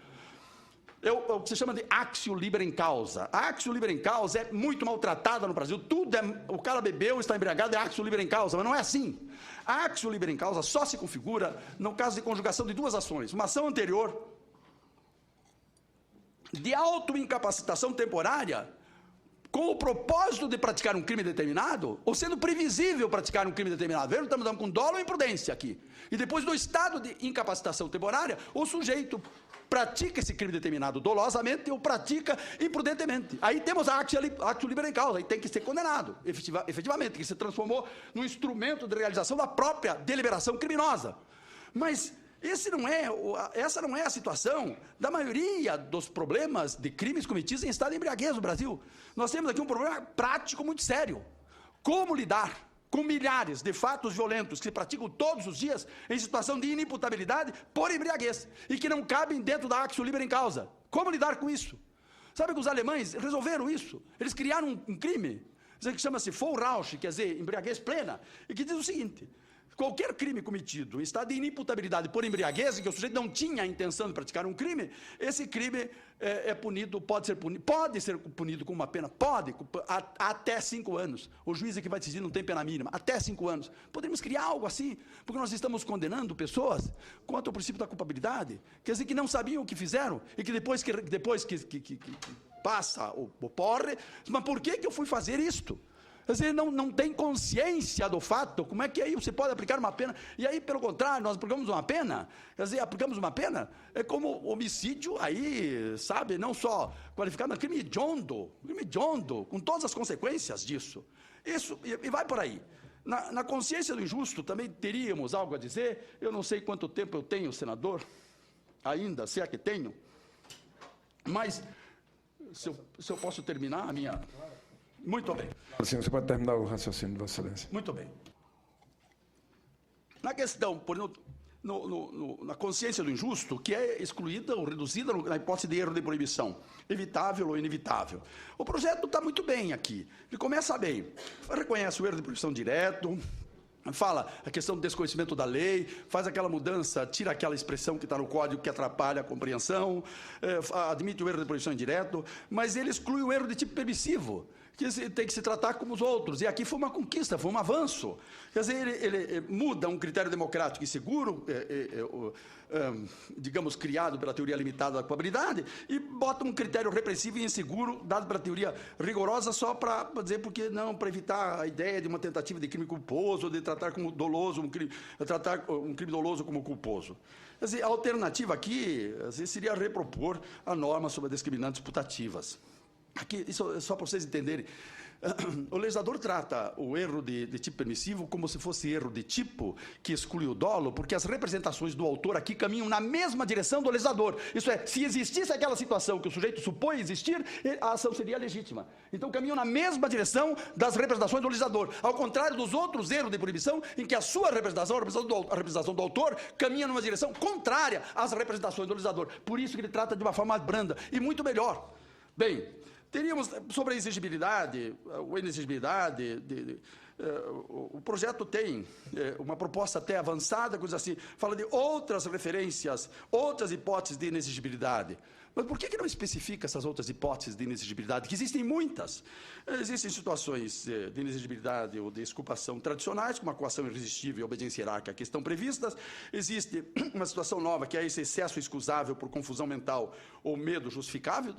O que se chama de actio libera causa. A actio libera causa é muito maltratada no Brasil. O cara bebeu, está embriagado, é actio libera causa, mas não é assim. A actio libera causa só se configura no caso de conjugação de duas ações. Uma ação anterior de autoincapacitação temporária com o propósito de praticar um crime determinado, ou sendo previsível praticar um crime determinado. Veja, estamos dando com dolo ou imprudência aqui. E depois do estado de incapacitação temporária, o sujeito pratica esse crime determinado dolosamente ou pratica imprudentemente. Aí temos a actio libera causa, aí tem que ser condenado, efetivamente, que se transformou num instrumento de realização da própria deliberação criminosa. Mas essa não é a situação da maioria dos problemas de crimes cometidos em estado de embriaguez no Brasil. Nós temos aqui um problema prático muito sério. Como lidar com milhares de fatos violentos que se praticam todos os dias em situação de inimputabilidade por embriaguez e que não cabem dentro da actio libera causa? Como lidar com isso? Sabe que os alemães resolveram isso? Eles criaram um crime que chama-se Vollrausch, quer dizer, embriaguez plena, e que diz o seguinte: qualquer crime cometido em estado de inimputabilidade por embriaguez, em que o sujeito não tinha a intenção de praticar um crime, esse crime pode ser punido com uma pena, até 5 anos. O juiz é que vai decidir, não tem pena mínima, até 5 anos. Podemos criar algo assim, porque nós estamos condenando pessoas contra o princípio da culpabilidade, quer dizer, que não sabiam o que fizeram, e que depois que passa o porre, mas por que eu fui fazer isto? Quer dizer, não tem consciência do fato. Como é que aí você pode aplicar uma pena? E aí, pelo contrário, nós aplicamos uma pena, quer dizer, aplicamos uma pena, é como homicídio aí, sabe, não só qualificado, mas crime hediondo, com todas as consequências disso. Isso, e vai por aí. Na consciência do injusto também teríamos algo a dizer. Eu não sei quanto tempo eu tenho, senador, ainda, se é que tenho, mas se eu posso terminar a minha... Muito bem. Sim, você pode terminar o raciocínio, Vossa Excelência. Muito bem. Na questão, na consciência do injusto, que é excluída ou reduzida na hipótese de erro de proibição, evitável ou inevitável. O projeto está muito bem aqui. Ele começa bem. Reconhece o erro de proibição direto, fala a questão do desconhecimento da lei, faz aquela mudança, tira aquela expressão que está no código que atrapalha a compreensão, admite o erro de proibição indireto, mas ele exclui o erro de tipo permissivo, que tem que se tratar como os outros. E aqui foi uma conquista, foi um avanço. Quer dizer, ele muda um critério democrático e seguro, digamos, criado pela teoria limitada da culpabilidade, e bota um critério repressivo e inseguro, dado pela teoria rigorosa, só para dizer, porque não, para evitar a ideia de uma tentativa de crime culposo, ou de tratar como doloso, tratar um crime doloso como culposo. Quer dizer, a alternativa aqui seria repropor a norma sobre as discriminantes putativas. Aqui, isso é só para vocês entenderem. O legislador trata o erro de tipo permissivo como se fosse erro de tipo que exclui o dolo, porque as representações do autor aqui caminham na mesma direção do legislador. Isso é, se existisse aquela situação que o sujeito supõe existir, a ação seria legítima. Então caminham na mesma direção das representações do legislador, ao contrário dos outros erros de proibição, em que a sua representação, a representação do autor, caminha numa direção contrária às representações do legislador. Por isso que ele trata de uma forma mais branda e muito melhor. Bem, teríamos sobre a exigibilidade, ou inexigibilidade, o projeto tem uma proposta até avançada, coisa assim, fala de outras referências, outras hipóteses de inexigibilidade. Mas por que não especifica essas outras hipóteses de inexigibilidade? Que existem muitas. Existem situações de inexigibilidade ou de exculpação tradicionais, como a coação irresistível e a obediência hierárquica, que estão previstas. Existe uma situação nova, que é esse excesso excusável por confusão mental ou medo justificado,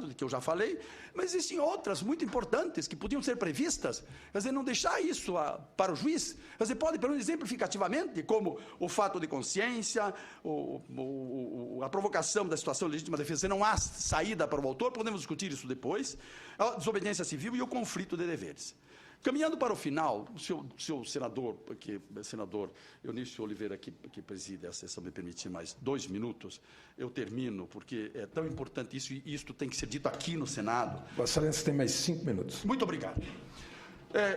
de que eu já falei. Mas existem outras muito importantes que podiam ser previstas. Quer dizer, não deixar isso para o juiz. Quer dizer, pode, pelo menos exemplificativamente, como o fato de consciência, a provocação da situação legítima de defesa, se não há saída para o autor, podemos discutir isso depois, a desobediência civil e o conflito de deveres. Caminhando para o final, o seu senador Eunício Oliveira, que preside a sessão, me permitir mais 2 minutos, eu termino, porque é tão importante isso, e isto tem que ser dito aqui no Senado. Vossa Excelência tem mais 5 minutos. Muito obrigado.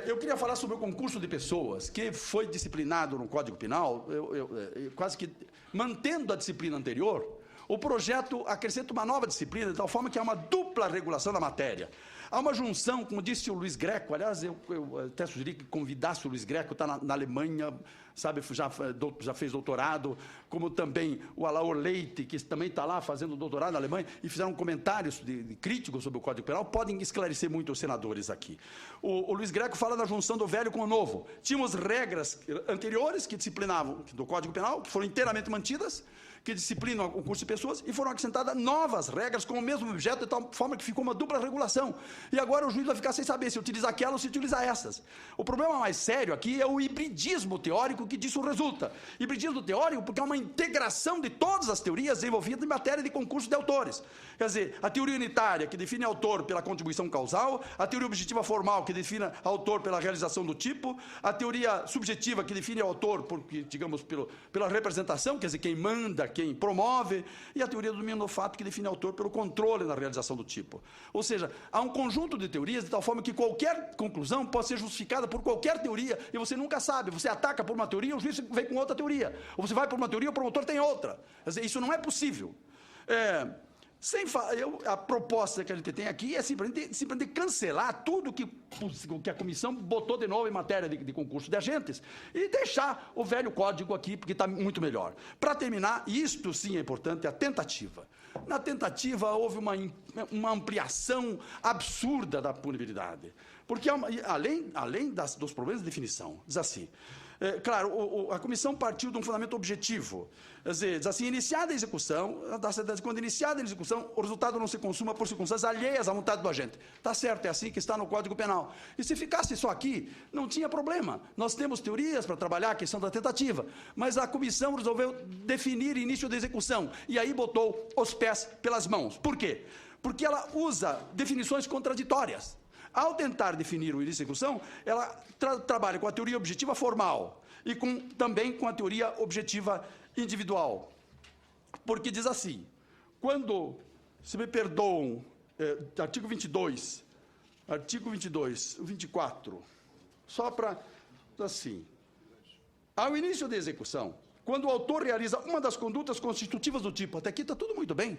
Eu queria falar sobre o concurso de pessoas, que foi disciplinado no Código Penal, quase que mantendo a disciplina anterior. O projeto acrescenta uma nova disciplina, de tal forma que há uma dupla regulação da matéria. Há uma junção, como disse o Luiz Greco, aliás, eu até sugeri que convidasse o Luiz Greco, está na Alemanha, sabe, já fez doutorado, como também o Alaor Leite, que também está lá fazendo doutorado na Alemanha, e fizeram comentários críticos sobre o Código Penal, podem esclarecer muito os senadores aqui. O Luiz Greco fala da junção do velho com o novo. Tínhamos regras anteriores que disciplinavam do Código Penal, que foram inteiramente mantidas, que disciplinam o curso de pessoas, e foram acrescentadas novas regras com o mesmo objeto, de tal forma que ficou uma dupla regulação. E agora o juiz vai ficar sem saber se utiliza aquela ou se utiliza essas. O problema mais sério aqui é o hibridismo teórico que disso resulta. Hibridismo teórico porque é uma integração de todas as teorias envolvidas em matéria de concurso de autores. Quer dizer, a teoria unitária, que define autor pela contribuição causal, a teoria objetiva formal, que define autor pela realização do tipo, a teoria subjetiva, que define autor, digamos, pela representação, quer dizer, quem manda, quem promove, e a teoria do domínio do fato, que define autor pelo controle na realização do tipo. Ou seja, há um conjunto de teorias de tal forma que qualquer conclusão pode ser justificada por qualquer teoria, e você nunca sabe. Você ataca por uma teoria, o juiz vem com outra teoria. Ou você vai por uma teoria, o promotor tem outra. Quer dizer, isso não é possível. A proposta que a gente tem aqui é simplesmente cancelar tudo que a comissão botou de novo em matéria de concurso de agentes e deixar o velho código aqui, porque está muito melhor. Para terminar, isto sim é importante, a tentativa. Na tentativa houve uma ampliação absurda da punibilidade, porque além dos problemas de definição, diz assim, claro, a comissão partiu de um fundamento objetivo. Quer dizer, diz assim, iniciada a execução, quando iniciada a execução, o resultado não se consuma por circunstâncias alheias à vontade do agente. Está certo, é assim que está no Código Penal. E se ficasse só aqui, não tinha problema. Nós temos teorias para trabalhar a questão da tentativa, mas a comissão resolveu definir início da execução, e aí botou os pés pelas mãos. Por quê? Porque ela usa definições contraditórias. Ao tentar definir o início de execução, ela trabalha com a teoria objetiva formal e também com a teoria objetiva individual. Porque diz assim, quando, se me perdoam, artigo 22, o 24, só para, assim, ao início da execução, quando o autor realiza uma das condutas constitutivas do tipo, até aqui está tudo muito bem.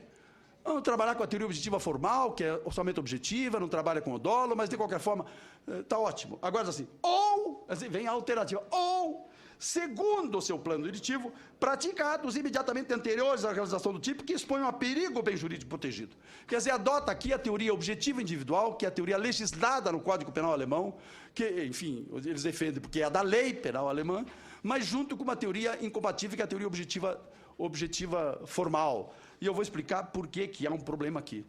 Vamos trabalhar com a teoria objetiva formal, que é somente objetiva, não trabalha com o dolo, mas de qualquer forma, está ótimo. Agora, assim, vem a alternativa, ou, segundo o seu plano diretivo, pratica atos imediatamente anteriores à realização do tipo que exponham a perigo o bem jurídico protegido. Quer dizer, adota aqui a teoria objetiva individual, que é a teoria legislada no Código Penal alemão, que, enfim, eles defendem porque é a da lei penal alemã, mas junto com uma teoria incompatível, que é a teoria objetiva formal. E eu vou explicar por que há um problema aqui.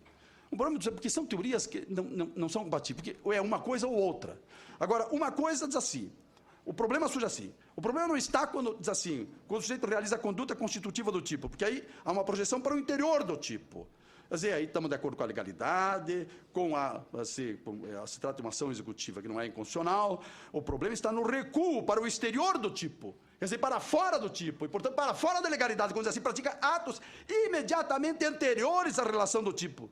Um problema porque são teorias que não são compatíveis, porque é uma coisa ou outra. Agora, uma coisa diz assim, o problema surge assim. O problema não está quando diz assim, quando o sujeito realiza a conduta constitutiva do tipo, porque aí há uma projeção para o interior do tipo. Quer dizer, aí estamos de acordo com a legalidade, se trata de uma ação executiva que não é inconstitucional. O problema está no recuo para o exterior do tipo. Quer dizer, para fora do tipo, e, portanto, para fora da legalidade, quando assim, pratica atos imediatamente anteriores à relação do tipo.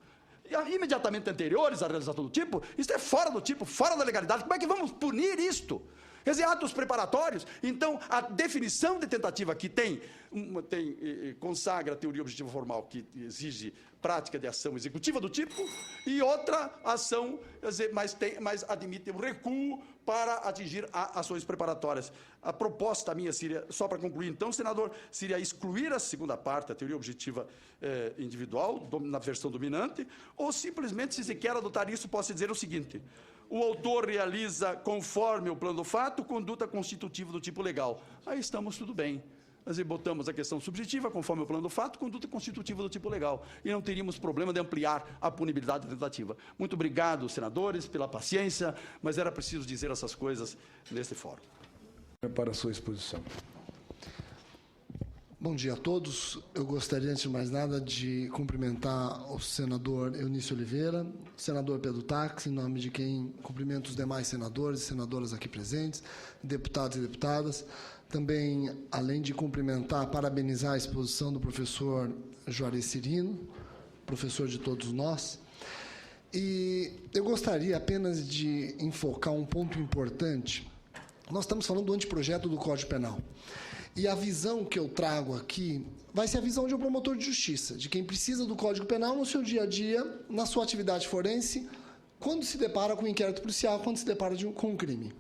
E imediatamente anteriores à realização do tipo, isso é fora do tipo, fora da legalidade. Como é que vamos punir isto? Quer dizer, atos preparatórios. Então, a definição de tentativa que consagra a teoria objetiva formal, que exige prática de ação executiva do tipo, e outra ação, quer dizer, mas admite um recuo para atingir ações preparatórias. A proposta minha seria, só para concluir, então, senador, seria excluir a segunda parte, a teoria objetiva individual, na versão dominante, ou simplesmente, se se quer adotar isso, posso dizer o seguinte: o autor realiza, conforme o plano do fato, conduta constitutiva do tipo legal. Aí estamos tudo bem. Nós botamos a questão subjetiva, conforme o plano do fato, conduta constitutiva do tipo legal. E não teríamos problema de ampliar a punibilidade da tentativa. Muito obrigado, senadores, pela paciência, mas era preciso dizer essas coisas nesse fórum. Para a sua exposição. Bom dia a todos. Eu gostaria, antes de mais nada, de cumprimentar o senador Eunício Oliveira, o senador Pedro Tax, em nome de quem cumprimento os demais senadores e senadoras aqui presentes, deputados e deputadas. Também, além de cumprimentar, parabenizar a exposição do professor Juarez Cirino, professor de todos nós. E eu gostaria apenas de enfocar um ponto importante. Nós estamos falando do anteprojeto do Código Penal. E a visão que eu trago aqui vai ser a visão de um promotor de justiça, de quem precisa do Código Penal no seu dia a dia, na sua atividade forense, quando se depara com um inquérito policial, quando se depara com um crime.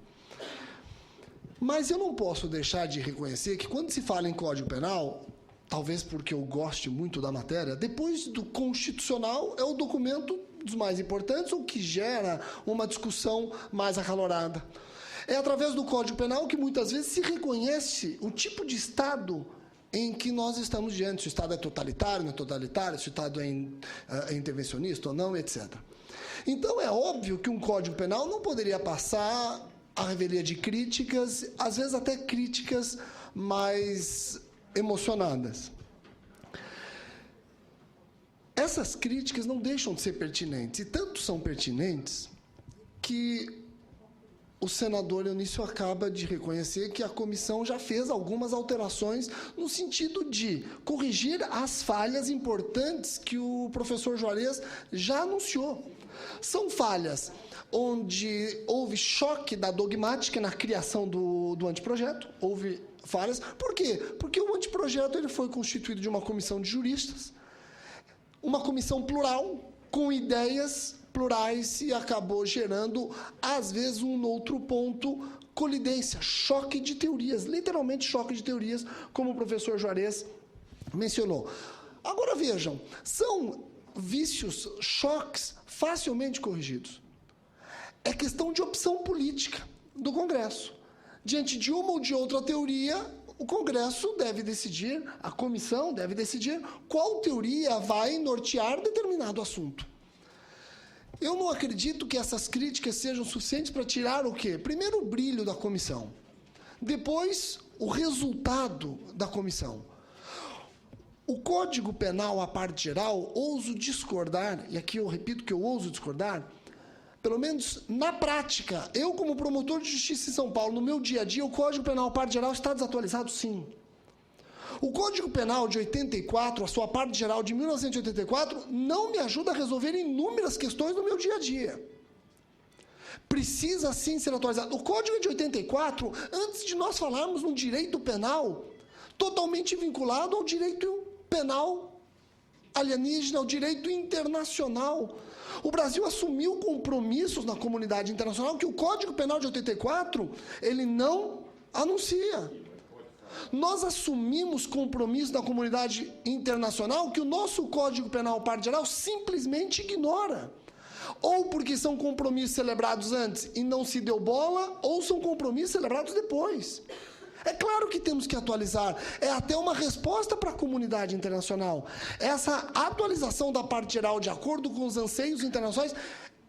Mas eu não posso deixar de reconhecer que, quando se fala em Código Penal, talvez porque eu goste muito da matéria, depois do Constitucional é o documento dos mais importantes, ou que gera uma discussão mais acalorada. É através do Código Penal que muitas vezes se reconhece o tipo de Estado em que nós estamos diante. Se o Estado é totalitário, não é totalitário, se o Estado é intervencionista ou não, etc. Então, é óbvio que um Código Penal não poderia passar à revelia de críticas, às vezes até críticas mais emocionadas. Essas críticas não deixam de ser pertinentes, e tanto são pertinentes que o senador Eunício acaba de reconhecer que a comissão já fez algumas alterações no sentido de corrigir as falhas importantes que o professor Juarez já anunciou. São falhas onde houve choque da dogmática na criação do anteprojeto, houve falhas. Por quê? Porque o anteprojeto ele foi constituído de uma comissão de juristas, uma comissão plural, com ideias plurais, e acabou gerando, às vezes, um outro ponto, colidência, choque de teorias, literalmente choque de teorias, como o professor Juarez mencionou. Agora, vejam, são vícios, choques facilmente corrigidos. É questão de opção política do Congresso. Diante de uma ou de outra teoria, o Congresso deve decidir, a comissão deve decidir qual teoria vai nortear determinado assunto. Eu não acredito que essas críticas sejam suficientes para tirar o quê? Primeiro, o brilho da comissão. Depois, o resultado da comissão. O Código Penal, à parte geral, ouso discordar, e aqui eu repito que eu ouso discordar, pelo menos na prática, eu como promotor de justiça em São Paulo, no meu dia a dia, o Código Penal, à parte geral, está desatualizado, sim. O Código Penal de 84, a sua parte geral de 1984, não me ajuda a resolver inúmeras questões do meu dia a dia. Precisa, sim, ser atualizado. O Código é de 84, antes de nós falarmos num direito penal totalmente vinculado ao direito penal alienígena, ao direito internacional. O Brasil assumiu compromissos na comunidade internacional que o Código Penal de 84, ele não anuncia. Nós assumimos compromisso da comunidade internacional que o nosso Código Penal, parte geral, simplesmente ignora. Ou porque são compromissos celebrados antes e não se deu bola, ou são compromissos celebrados depois. É claro que temos que atualizar. É até uma resposta para a comunidade internacional. Essa atualização da parte geral, de acordo com os anseios internacionais,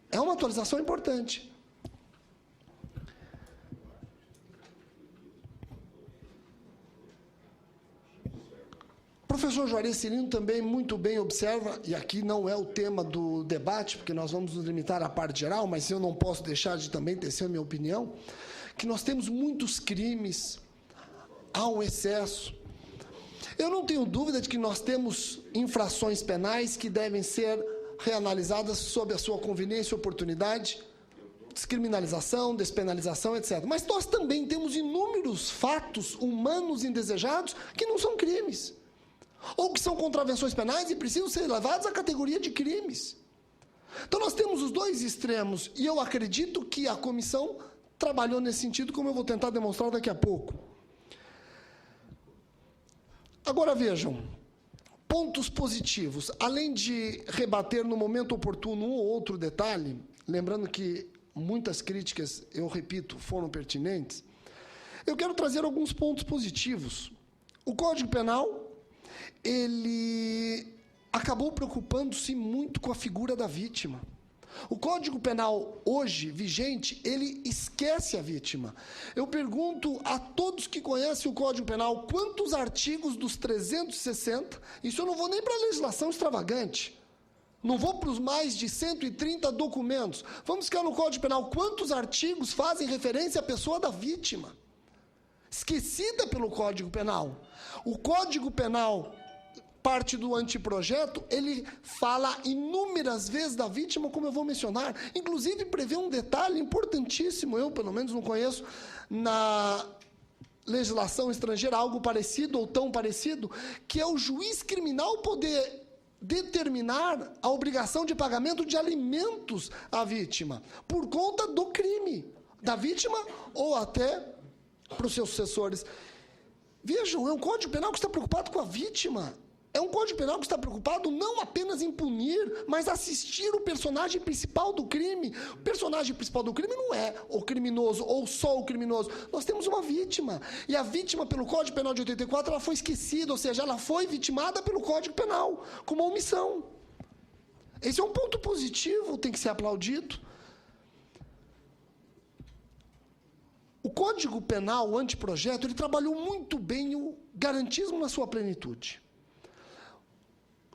é uma atualização importante. professor Juarez Cirino também muito bem observa, e aqui não é o tema do debate, porque nós vamos nos limitar à parte geral, mas eu não posso deixar de também tecer a minha opinião, que nós temos muitos crimes, há um excesso. Eu não tenho dúvida de que nós temos infrações penais que devem ser reanalisadas sob a sua conveniência e oportunidade, descriminalização, despenalização, etc. Mas nós também temos inúmeros fatos humanos indesejados que não são crimes, ou que são contravenções penais e precisam ser levados à categoria de crimes. Então nós temos os dois extremos, e eu acredito que a comissão trabalhou nesse sentido, como eu vou tentar demonstrar daqui a pouco. Agora vejam, pontos positivos. Além de rebater no momento oportuno um ou outro detalhe, lembrando que muitas críticas, eu repito, foram pertinentes, eu quero trazer alguns pontos positivos. O Código Penal, ele acabou preocupando-se muito com a figura da vítima. O Código Penal, hoje, vigente, ele esquece a vítima. Eu pergunto a todos que conhecem o Código Penal, quantos artigos dos 360, isso eu não vou nem para a legislação extravagante, não vou para os mais de 130 documentos, vamos ficar no Código Penal, quantos artigos fazem referência à pessoa da vítima? Esquecida pelo Código Penal. O Código Penal, parte do anteprojeto, ele fala inúmeras vezes da vítima, como eu vou mencionar, inclusive prevê um detalhe importantíssimo, eu pelo menos não conheço na legislação estrangeira algo parecido ou tão parecido, que é o juiz criminal poder determinar a obrigação de pagamento de alimentos à vítima, por conta do crime da vítima ou até para os seus sucessores. Vejam, é um Código Penal que está preocupado com a vítima. É um Código Penal que está preocupado não apenas em punir, mas assistir o personagem principal do crime. O personagem principal do crime não é o criminoso ou só o criminoso. Nós temos uma vítima. E a vítima, pelo Código Penal de 84, ela foi esquecida, ou seja, ela foi vitimada pelo Código Penal, com uma omissão. Esse é um ponto positivo, tem que ser aplaudido. O Código Penal, o anteprojeto, ele trabalhou muito bem o garantismo na sua plenitude.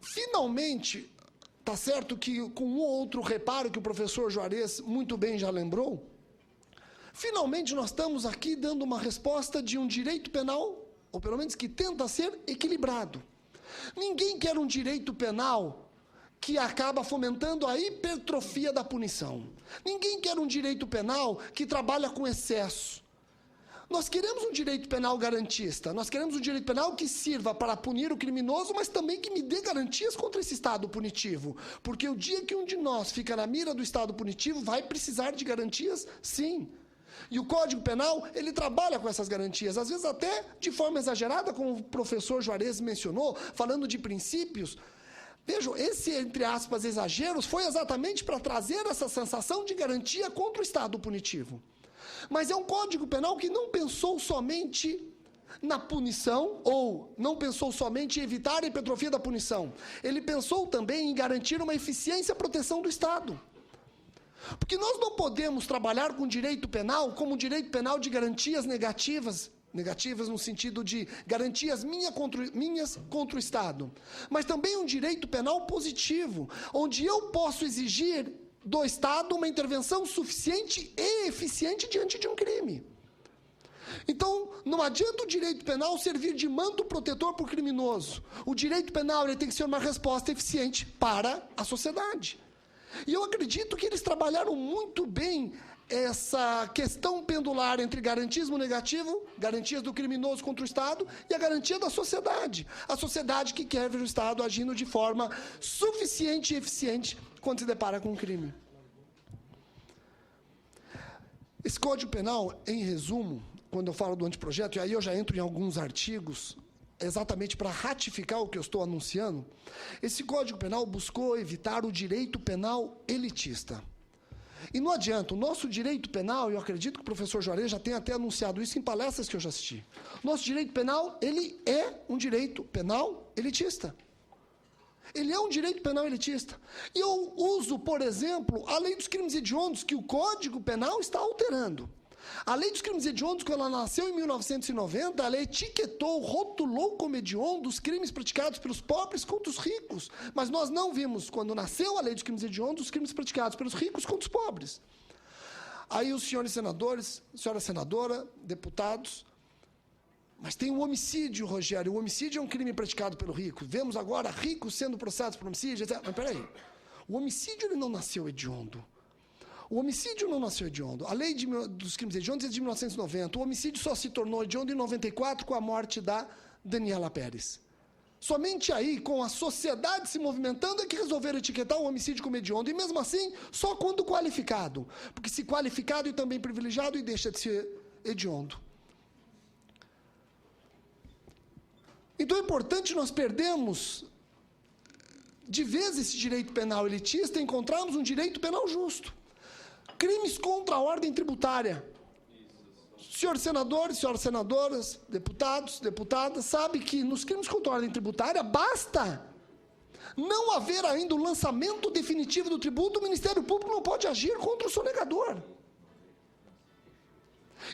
Finalmente, está certo que com um ou outro reparo que o professor Juarez muito bem já lembrou, finalmente nós estamos aqui dando uma resposta de um direito penal, ou pelo menos que tenta ser equilibrado. Ninguém quer um direito penal que acaba fomentando a hipertrofia da punição. Ninguém quer um direito penal que trabalha com excesso. Nós queremos um direito penal garantista, nós queremos um direito penal que sirva para punir o criminoso, mas também que me dê garantias contra esse Estado punitivo. Porque o dia que um de nós fica na mira do Estado punitivo, vai precisar de garantias, sim. E o Código Penal, ele trabalha com essas garantias, às vezes até de forma exagerada, como o professor Juarez mencionou, falando de princípios. Vejam, esse, entre aspas, exageros, foi exatamente para trazer essa sensação de garantia contra o Estado punitivo. Mas é um Código Penal que não pensou somente na punição, ou não pensou somente em evitar a hipertrofia da punição. Ele pensou também em garantir uma eficiência e proteção do Estado. Porque nós não podemos trabalhar com direito penal como um direito penal de garantias negativas no sentido de garantias minhas contra o Estado, mas também um direito penal positivo, onde eu posso exigir do Estado uma intervenção suficiente e eficiente diante de um crime. Então, não adianta o direito penal servir de manto protetor para o criminoso. O direito penal ele tem que ser uma resposta eficiente para a sociedade. E eu acredito que eles trabalharam muito bem essa questão pendular entre garantismo negativo, garantias do criminoso contra o Estado, e a garantia da sociedade. A sociedade que quer ver o Estado agindo de forma suficiente e eficiente quando se depara com um crime. Esse Código Penal, em resumo, quando eu falo do anteprojeto, e aí eu já entro em alguns artigos, exatamente para ratificar o que eu estou anunciando, esse Código Penal buscou evitar o direito penal elitista. E não adianta, o nosso direito penal, eu acredito que o professor Juarez já tem até anunciado isso em palestras que eu já assisti. Nosso direito penal, ele é um direito penal elitista. Ele é um direito penal elitista. E eu uso, por exemplo, a lei dos crimes hediondos, que o Código Penal está alterando. A lei dos crimes hediondos, quando ela nasceu em 1990, ela etiquetou, rotulou como hediondo os crimes praticados pelos pobres contra os ricos. Mas nós não vimos, quando nasceu a lei dos crimes hediondos, os crimes praticados pelos ricos contra os pobres. Aí os senhores senadores, senhora senadora, deputados, mas tem o homicídio, Rogério. O homicídio é um crime praticado pelo rico. Vemos agora ricos sendo processados por homicídio, etc. Mas peraí, o homicídio ele não nasceu hediondo. O homicídio não nasceu hediondo. A lei dos crimes hediondos é de 1990. O homicídio só se tornou hediondo em 94 com a morte da Daniela Pérez. Somente aí, com a sociedade se movimentando, é que resolveram etiquetar o homicídio como hediondo. E mesmo assim, só quando qualificado. Porque se qualificado e também privilegiado, e deixa de ser hediondo. Então é importante nós perdermos de vez esse direito penal elitista e encontrarmos um direito penal justo. Crimes contra a ordem tributária. Senhores senadores, senhoras senadoras, deputados, deputadas, sabe que nos crimes contra a ordem tributária basta não haver ainda o lançamento definitivo do tributo, o Ministério Público não pode agir contra o sonegador.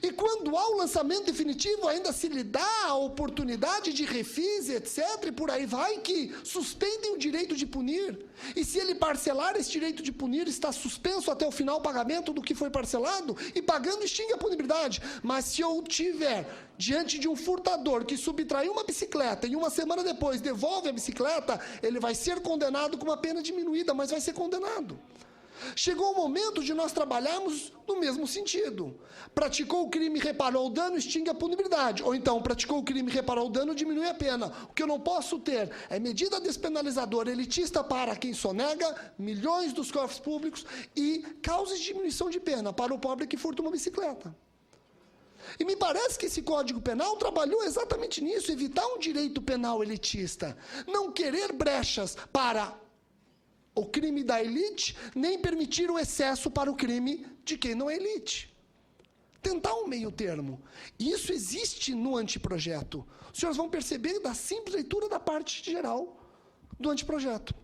E quando há o lançamento definitivo, ainda se lhe dá a oportunidade de refis, etc., e por aí vai, que suspendem o direito de punir. E se ele parcelar esse direito de punir, está suspenso até o final o pagamento do que foi parcelado, e pagando extingue a punibilidade. Mas se eu tiver diante de um furtador que subtraiu uma bicicleta e uma semana depois devolve a bicicleta, ele vai ser condenado com uma pena diminuída, mas vai ser condenado. Chegou o momento de nós trabalharmos no mesmo sentido. Praticou o crime, reparou o dano, extingue a punibilidade. Ou então, praticou o crime, reparou o dano, diminui a pena. O que eu não posso ter é medida despenalizadora elitista para quem sonega milhões dos cofres públicos e causas de diminuição de pena para o pobre que furta uma bicicleta. E me parece que esse Código Penal trabalhou exatamente nisso, evitar um direito penal elitista. Não querer brechas para o crime da elite, nem permitir o excesso para o crime de quem não é elite. Tentar um meio termo. Isso existe no anteprojeto. Os senhores vão perceber da simples leitura da parte geral do anteprojeto.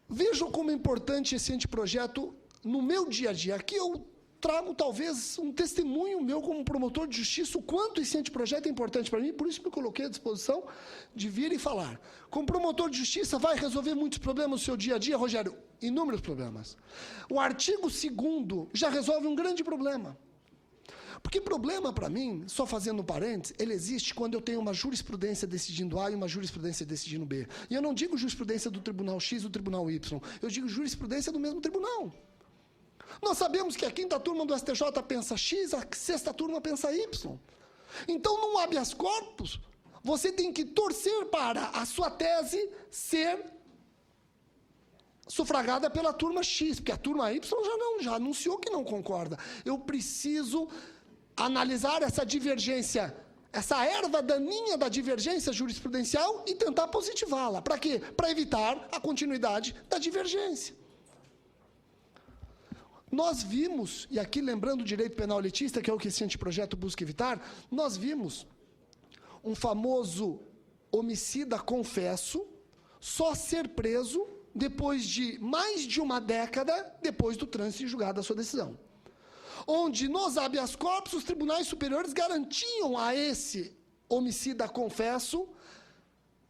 Vejam como é importante esse anteprojeto no meu dia a dia. Aqui eu trago talvez um testemunho meu como promotor de justiça, o quanto esse anteprojeto é importante para mim, por isso me coloquei à disposição de vir e falar. Como promotor de justiça, vai resolver muitos problemas no seu dia a dia, Rogério? Inúmeros problemas. O artigo 2º já resolve um grande problema. Porque problema, para mim, só fazendo um parênteses, ele existe quando eu tenho uma jurisprudência decidindo A e uma jurisprudência decidindo B. E eu não digo jurisprudência do Tribunal X ou do Tribunal Y, eu digo jurisprudência do mesmo tribunal. Nós sabemos que a 5ª turma do STJ pensa X, a 6ª turma pensa Y. Então, num habeas corpus, você tem que torcer para a sua tese ser sufragada pela turma X, porque a turma Y já anunciou que não concorda. Eu preciso analisar essa divergência, essa erva daninha da divergência jurisprudencial e tentar positivá-la. Para quê? Para evitar a continuidade da divergência. Nós vimos, e aqui lembrando o direito penal elitista, que é o que esse anteprojeto busca evitar, nós vimos um famoso homicida confesso só ser preso depois de mais de uma década depois do trânsito em julgado da sua decisão. Onde nos habeas corpus os tribunais superiores garantiam a esse homicida confesso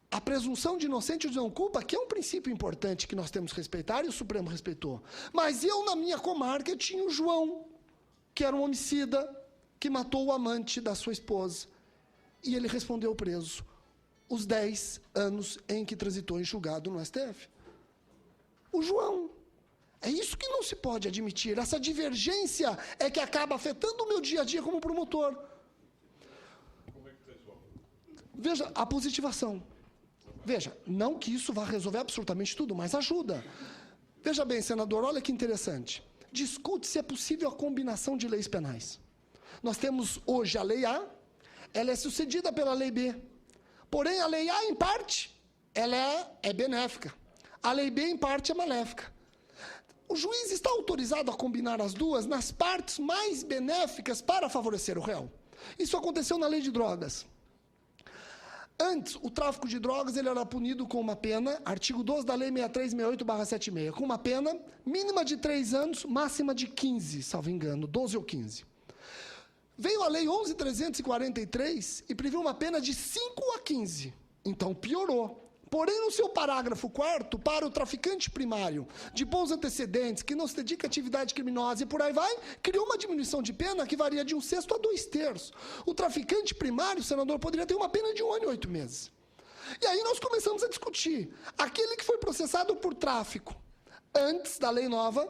a presunção de inocente ou de não culpa, que é um princípio importante que nós temos que respeitar, e o Supremo respeitou. Mas eu, na minha comarca, tinha o João, que era um homicida, que matou o amante da sua esposa. E ele respondeu preso os 10 anos em que transitou em julgado no STF. O João. É isso que não se pode admitir. Essa divergência é que acaba afetando o meu dia a dia como promotor. Como é que resolve? Veja, a positivação. Veja, não que isso vá resolver absolutamente tudo, mas ajuda. Veja bem, senador, olha que interessante. Discute se é possível a combinação de leis penais. Nós temos hoje a Lei A, ela é sucedida pela Lei B. Porém, a Lei A, em parte, ela é benéfica. A Lei B, em parte, é maléfica. O juiz está autorizado a combinar as duas nas partes mais benéficas para favorecer o réu. Isso aconteceu na Lei de Drogas. Antes, o tráfico de drogas ele era punido com uma pena, artigo 12 da Lei 6368/76, com uma pena mínima de 3 anos, máxima de 15, salvo engano, 12 ou 15. Veio a Lei 11.343 e previu uma pena de 5 a 15. Então, piorou. Porém, no seu parágrafo 4º, para o traficante primário de bons antecedentes, que não se dedica a atividade criminosa e por aí vai, criou uma diminuição de pena que varia de 1/6 a 2/3. O traficante primário, senador, poderia ter uma pena de 1 ano e 8 meses. E aí nós começamos a discutir. Aquele que foi processado por tráfico antes da lei nova,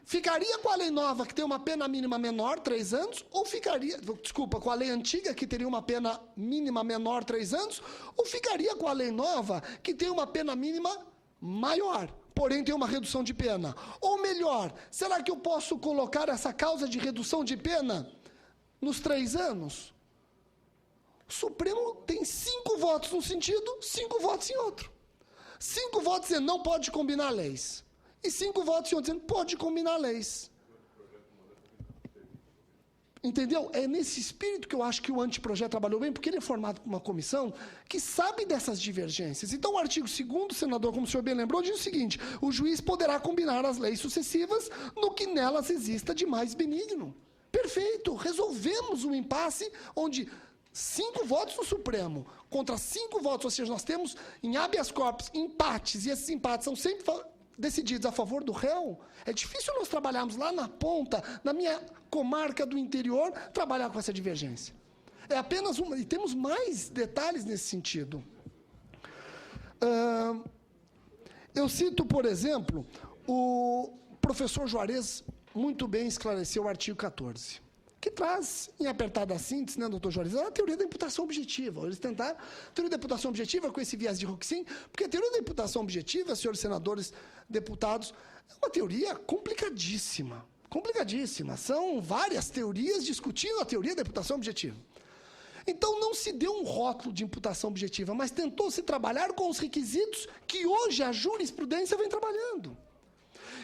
ficaria com a lei nova, que tem uma pena mínima menor, 3 anos, ou ficaria, desculpa, com a lei antiga, que teria uma pena mínima menor, 3 anos, ou ficaria com a lei nova, que tem uma pena mínima maior, porém tem uma redução de pena? Ou melhor, será que eu posso colocar essa causa de redução de pena nos 3 anos? O Supremo tem 5 votos num sentido, 5 votos em outro. 5 votos dizendo não pode combinar leis. E 5 votos em outro dizendo pode combinar leis. Entendeu? É nesse espírito que eu acho que o anteprojeto trabalhou bem, porque ele é formado por uma comissão que sabe dessas divergências. Então, o artigo 2º, senador, como o senhor bem lembrou, diz o seguinte: o juiz poderá combinar as leis sucessivas no que nelas exista de mais benigno. Perfeito, resolvemos um impasse onde 5 votos no Supremo contra 5 votos, ou seja, nós temos em habeas corpus empates, e esses empates são sempre decididos a favor do réu. É difícil nós trabalharmos lá na ponta, na minha comarca do interior, trabalhar com essa divergência. É apenas uma, e temos mais detalhes nesse sentido. Eu cito, por exemplo, o professor Juarez muito bem esclareceu o artigo 14, que traz, em apertada síntese, né, doutor Juarez, a teoria da imputação objetiva. Eles tentaram a teoria da imputação objetiva com esse viés de Roxin, porque a teoria da imputação objetiva, senhores senadores, deputados, é uma teoria complicadíssima. Complicadíssima. São várias teorias discutindo a teoria da imputação objetiva. Então, não se deu um rótulo de imputação objetiva, mas tentou-se trabalhar com os requisitos que hoje a jurisprudência vem trabalhando.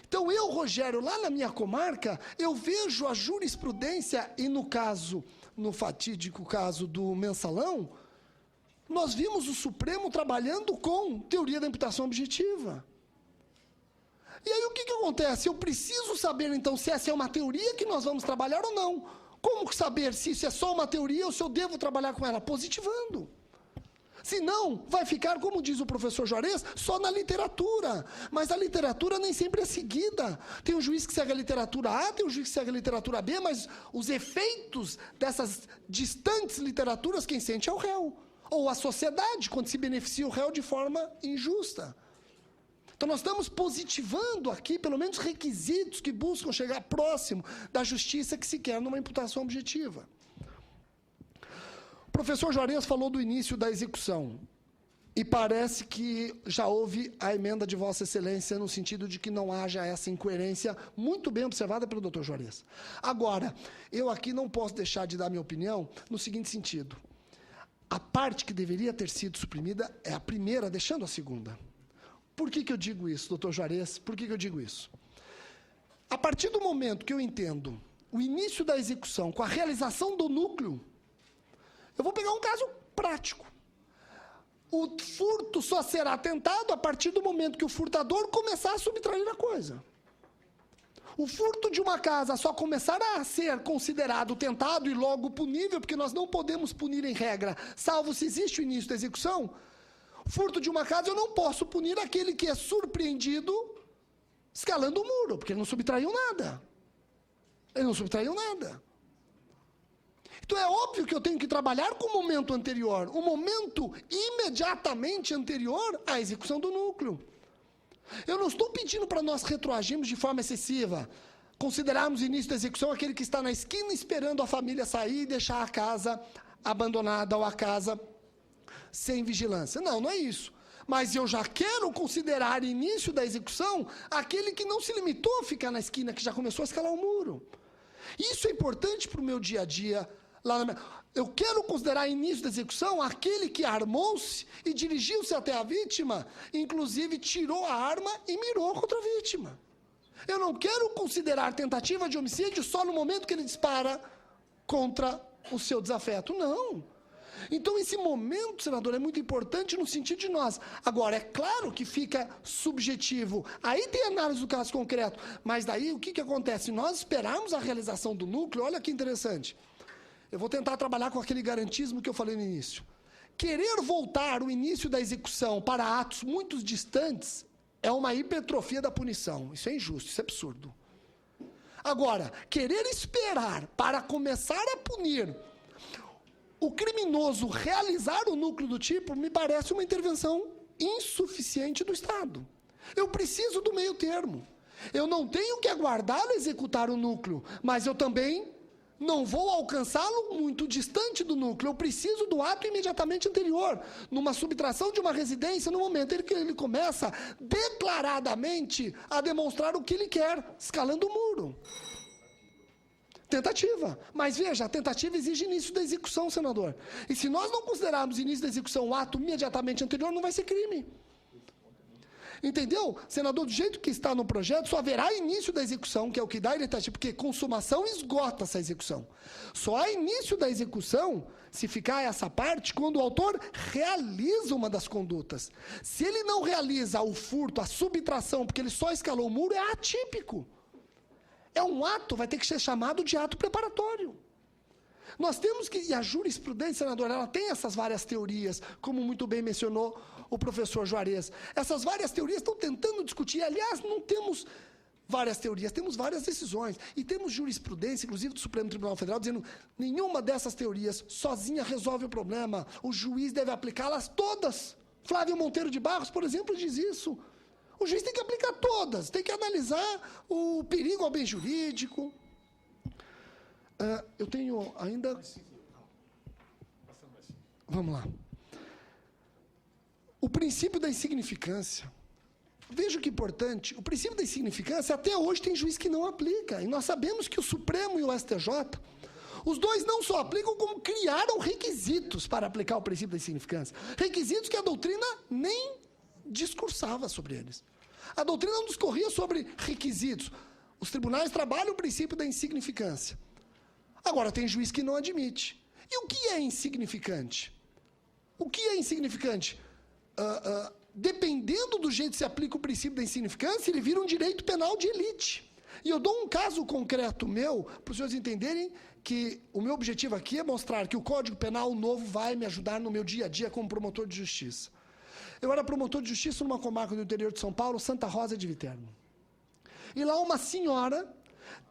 Então, eu, Rogério, lá na minha comarca, eu vejo a jurisprudência, e no caso, no fatídico caso do mensalão, nós vimos o Supremo trabalhando com teoria da imputação objetiva. E aí, o que acontece? Eu preciso saber, então, se essa é uma teoria que nós vamos trabalhar ou não. Como saber se isso é só uma teoria ou se eu devo trabalhar com ela? Positivando. Se não, vai ficar, como diz o professor Juarez, só na literatura. Mas a literatura nem sempre é seguida. Tem um juiz que segue a literatura A, tem um juiz que segue a literatura B, mas os efeitos dessas distantes literaturas, quem sente é o réu. Ou a sociedade, quando se beneficia o réu de forma injusta. Então, nós estamos positivando aqui, pelo menos, requisitos que buscam chegar próximo da justiça que se quer numa imputação objetiva. O professor Juarez falou do início da execução, e parece que já houve a emenda de Vossa Excelência no sentido de que não haja essa incoerência muito bem observada pelo doutor Juarez. Agora, eu aqui não posso deixar de dar minha opinião no seguinte sentido. A parte que deveria ter sido suprimida é a primeira, deixando a segunda. Por que eu digo isso, doutor Juarez? Por que eu digo isso? A partir do momento que eu entendo o início da execução com a realização do núcleo, eu vou pegar um caso prático. O furto só será tentado a partir do momento que o furtador começar a subtrair a coisa. O furto de uma casa só começará a ser considerado tentado e logo punível, porque nós não podemos punir em regra, salvo se existe o início da execução. Furto de uma casa, eu não posso punir aquele que é surpreendido escalando o muro, porque ele não subtraiu nada. Ele não subtraiu nada. Então, é óbvio que eu tenho que trabalhar com o momento anterior, o momento imediatamente anterior à execução do núcleo. Eu não estou pedindo para nós retroagirmos de forma excessiva, considerarmos o início da execução aquele que está na esquina esperando a família sair e deixar a casa abandonada ou a casa sem vigilância. Não, não é isso. Mas eu já quero considerar início da execução aquele que não se limitou a ficar na esquina, que já começou a escalar o muro. Isso é importante para o meu dia a dia. Eu quero considerar início da execução aquele que armou-se e dirigiu-se até a vítima, inclusive tirou a arma e mirou contra a vítima. Eu não quero considerar tentativa de homicídio só no momento que ele dispara contra o seu desafeto. Não. Então, esse momento, senador, é muito importante no sentido de nós. Agora, é claro que fica subjetivo. Aí tem análise do caso concreto. Mas daí, o que acontece? Se nós esperarmos a realização do núcleo, olha que interessante. Eu vou tentar trabalhar com aquele garantismo que eu falei no início. Querer voltar o início da execução para atos muito distantes é uma hipertrofia da punição. Isso é injusto, isso é absurdo. Agora, querer esperar para começar a punir o criminoso realizar o núcleo do tipo, me parece uma intervenção insuficiente do Estado. Eu preciso do meio termo. Eu não tenho que aguardá-lo executar o núcleo, mas eu também não vou alcançá-lo muito distante do núcleo. Eu preciso do ato imediatamente anterior, numa subtração de uma residência, no momento em que ele começa declaradamente a demonstrar o que ele quer, escalando o muro. Tentativa. Mas veja, a tentativa exige início da execução, senador. E se nós não considerarmos início da execução o ato imediatamente anterior, não vai ser crime. Entendeu? Senador, do jeito que está no projeto, só haverá início da execução, que é o que dá a tentativa, porque consumação esgota essa execução. Só há início da execução, se ficar essa parte, quando o autor realiza uma das condutas. Se ele não realiza o furto, a subtração, porque ele só escalou o muro, é atípico. É um ato, vai ter que ser chamado de ato preparatório. Nós temos que, e a jurisprudência, senador, ela tem essas várias teorias, como muito bem mencionou o professor Juarez. Essas várias teorias estão tentando discutir, aliás, não temos várias teorias, temos várias decisões, e temos jurisprudência, inclusive do Supremo Tribunal Federal, dizendo nenhuma dessas teorias sozinha resolve o problema, o juiz deve aplicá-las todas. Flávio Monteiro de Barros, por exemplo, diz isso. O juiz tem que aplicar todas, tem que analisar o perigo ao bem jurídico. Eu tenho ainda... Vamos lá. O princípio da insignificância. Veja que importante. O princípio da insignificância, até hoje, tem juiz que não aplica. E nós sabemos que o Supremo e o STJ, os dois não só aplicam, como criaram requisitos para aplicar o princípio da insignificância. Requisitos que a doutrina nem discursava sobre eles. A doutrina não discorria sobre requisitos. Os tribunais trabalham o princípio da insignificância. Agora, tem juiz que não admite. E o que é insignificante? O que é insignificante? Dependendo do jeito que se aplica o princípio da insignificância, ele vira um direito penal de elite. E eu dou um caso concreto meu, para os senhores entenderem que o meu objetivo aqui é mostrar que o Código Penal novo vai me ajudar no meu dia a dia como promotor de justiça. Eu era promotor de justiça numa comarca do interior de São Paulo, Santa Rosa de Viterbo. E lá uma senhora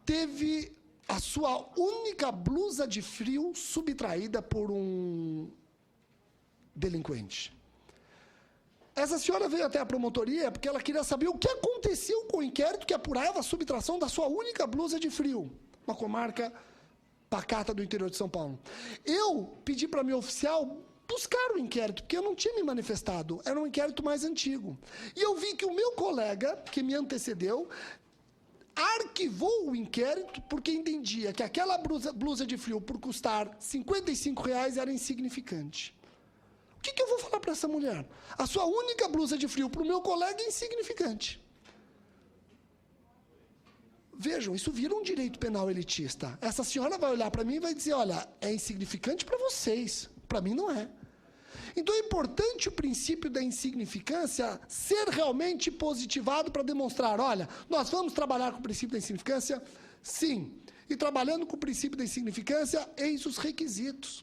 teve a sua única blusa de frio subtraída por um delinquente. Essa senhora veio até a promotoria porque ela queria saber o que aconteceu com o inquérito que apurava a subtração da sua única blusa de frio. Uma comarca pacata do interior de São Paulo. Eu pedi para meu oficial buscar o inquérito, porque eu não tinha me manifestado. Era um inquérito mais antigo. E eu vi que o meu colega, que me antecedeu, arquivou o inquérito porque entendia que aquela blusa de frio, por custar R$55, era insignificante. O que eu vou falar para essa mulher? A sua única blusa de frio para o meu colega é insignificante. Vejam, isso vira um direito penal elitista. Essa senhora vai olhar para mim e vai dizer, olha, é insignificante para vocês, para mim não é. Então é importante o princípio da insignificância ser realmente positivado para demonstrar, olha, nós vamos trabalhar com o princípio da insignificância? Sim. E trabalhando com o princípio da insignificância, eis os requisitos.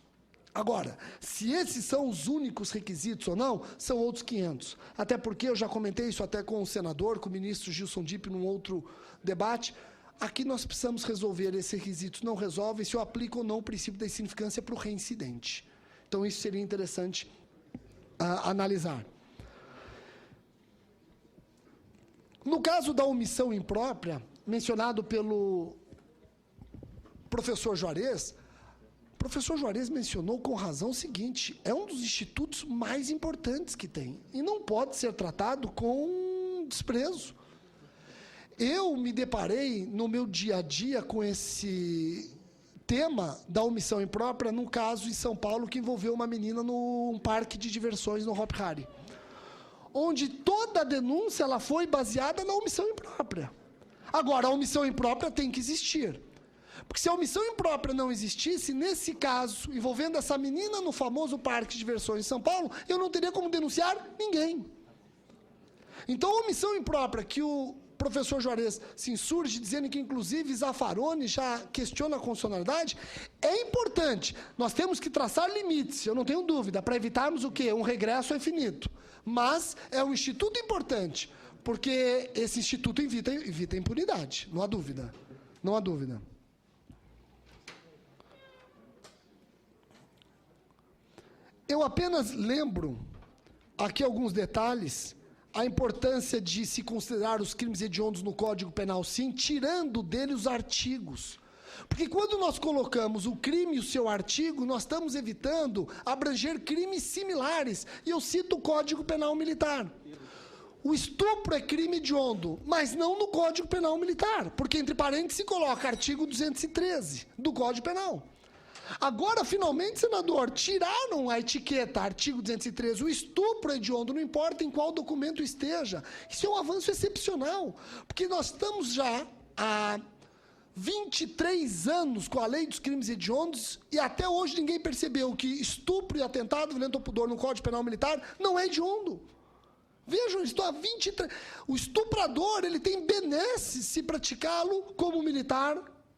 Agora, se esses são os únicos requisitos ou não, são outros 500. Até porque eu já comentei isso até com o senador, com o ministro Gilson Dipp, num outro debate. Aqui nós precisamos resolver esses requisitos. Não resolvem se eu aplico ou não o princípio da insignificância para o reincidente. Então, isso seria interessante analisar. No caso da omissão imprópria, mencionado pelo professor Juarez, o professor Juarez mencionou com razão o seguinte, é um dos institutos mais importantes que tem, e não pode ser tratado com desprezo. Eu me deparei no meu dia a dia com esse tema da omissão imprópria num caso em São Paulo que envolveu uma menina num parque de diversões no Hop Hari, onde toda a denúncia ela foi baseada na omissão imprópria. Agora, a omissão imprópria tem que existir. Porque se a omissão imprópria não existisse, nesse caso, envolvendo essa menina no famoso parque de diversões em São Paulo, eu não teria como denunciar ninguém. Então, a omissão imprópria que o professor Juarez se insurge, dizendo que, inclusive, Zaffaroni já questiona a constitucionalidade, é importante. Nós temos que traçar limites, eu não tenho dúvida, para evitarmos o quê? Um regresso ao infinito. Mas é um instituto importante, porque esse instituto evita a impunidade, não há dúvida. Não há dúvida. Eu apenas lembro aqui alguns detalhes, a importância de se considerar os crimes hediondos no Código Penal, sim, tirando dele os artigos. Porque quando nós colocamos o crime e o seu artigo, nós estamos evitando abranger crimes similares. E eu cito o Código Penal Militar. O estupro é crime hediondo, mas não no Código Penal Militar, porque entre parênteses se coloca artigo 213 do Código Penal. Agora, finalmente, senador, tiraram a etiqueta, artigo 213, o estupro hediondo, não importa em qual documento esteja. Isso é um avanço excepcional, porque nós estamos já há 23 anos com a lei dos crimes hediondos e até hoje ninguém percebeu que estupro e atentado violento ao pudor no Código Penal Militar não é hediondo. Vejam, estou há 23... O estuprador, ele tem benesses se praticá-lo como militar,